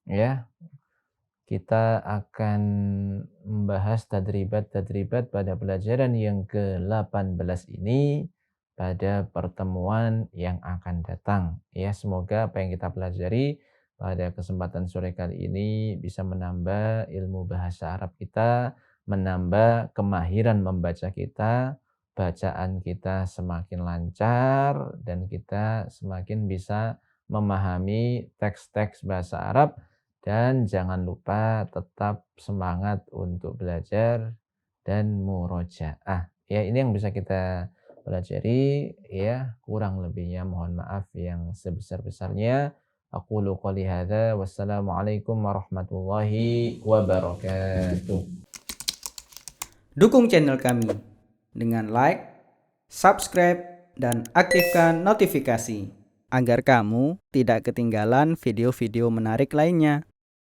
ya, kita akan membahas tadribat pada pelajaran yang ke-18 ini pada pertemuan yang akan datang. Ya, semoga apa yang kita pelajari pada kesempatan sore kali ini bisa menambah ilmu bahasa Arab kita, menambah kemahiran membaca kita, bacaan kita semakin lancar, dan kita semakin bisa memahami teks-teks bahasa Arab. Dan jangan lupa tetap semangat untuk belajar dan murojaah. Ya, ini yang bisa kita pelajari, ya. Kurang lebihnya mohon maaf yang sebesar-besarnya. Aqulu qouli hadza wassalamualaikum warahmatullahi wabarakatuh. Dukung channel kami dengan like, subscribe, dan aktifkan notifikasi agar kamu tidak ketinggalan video-video menarik lainnya.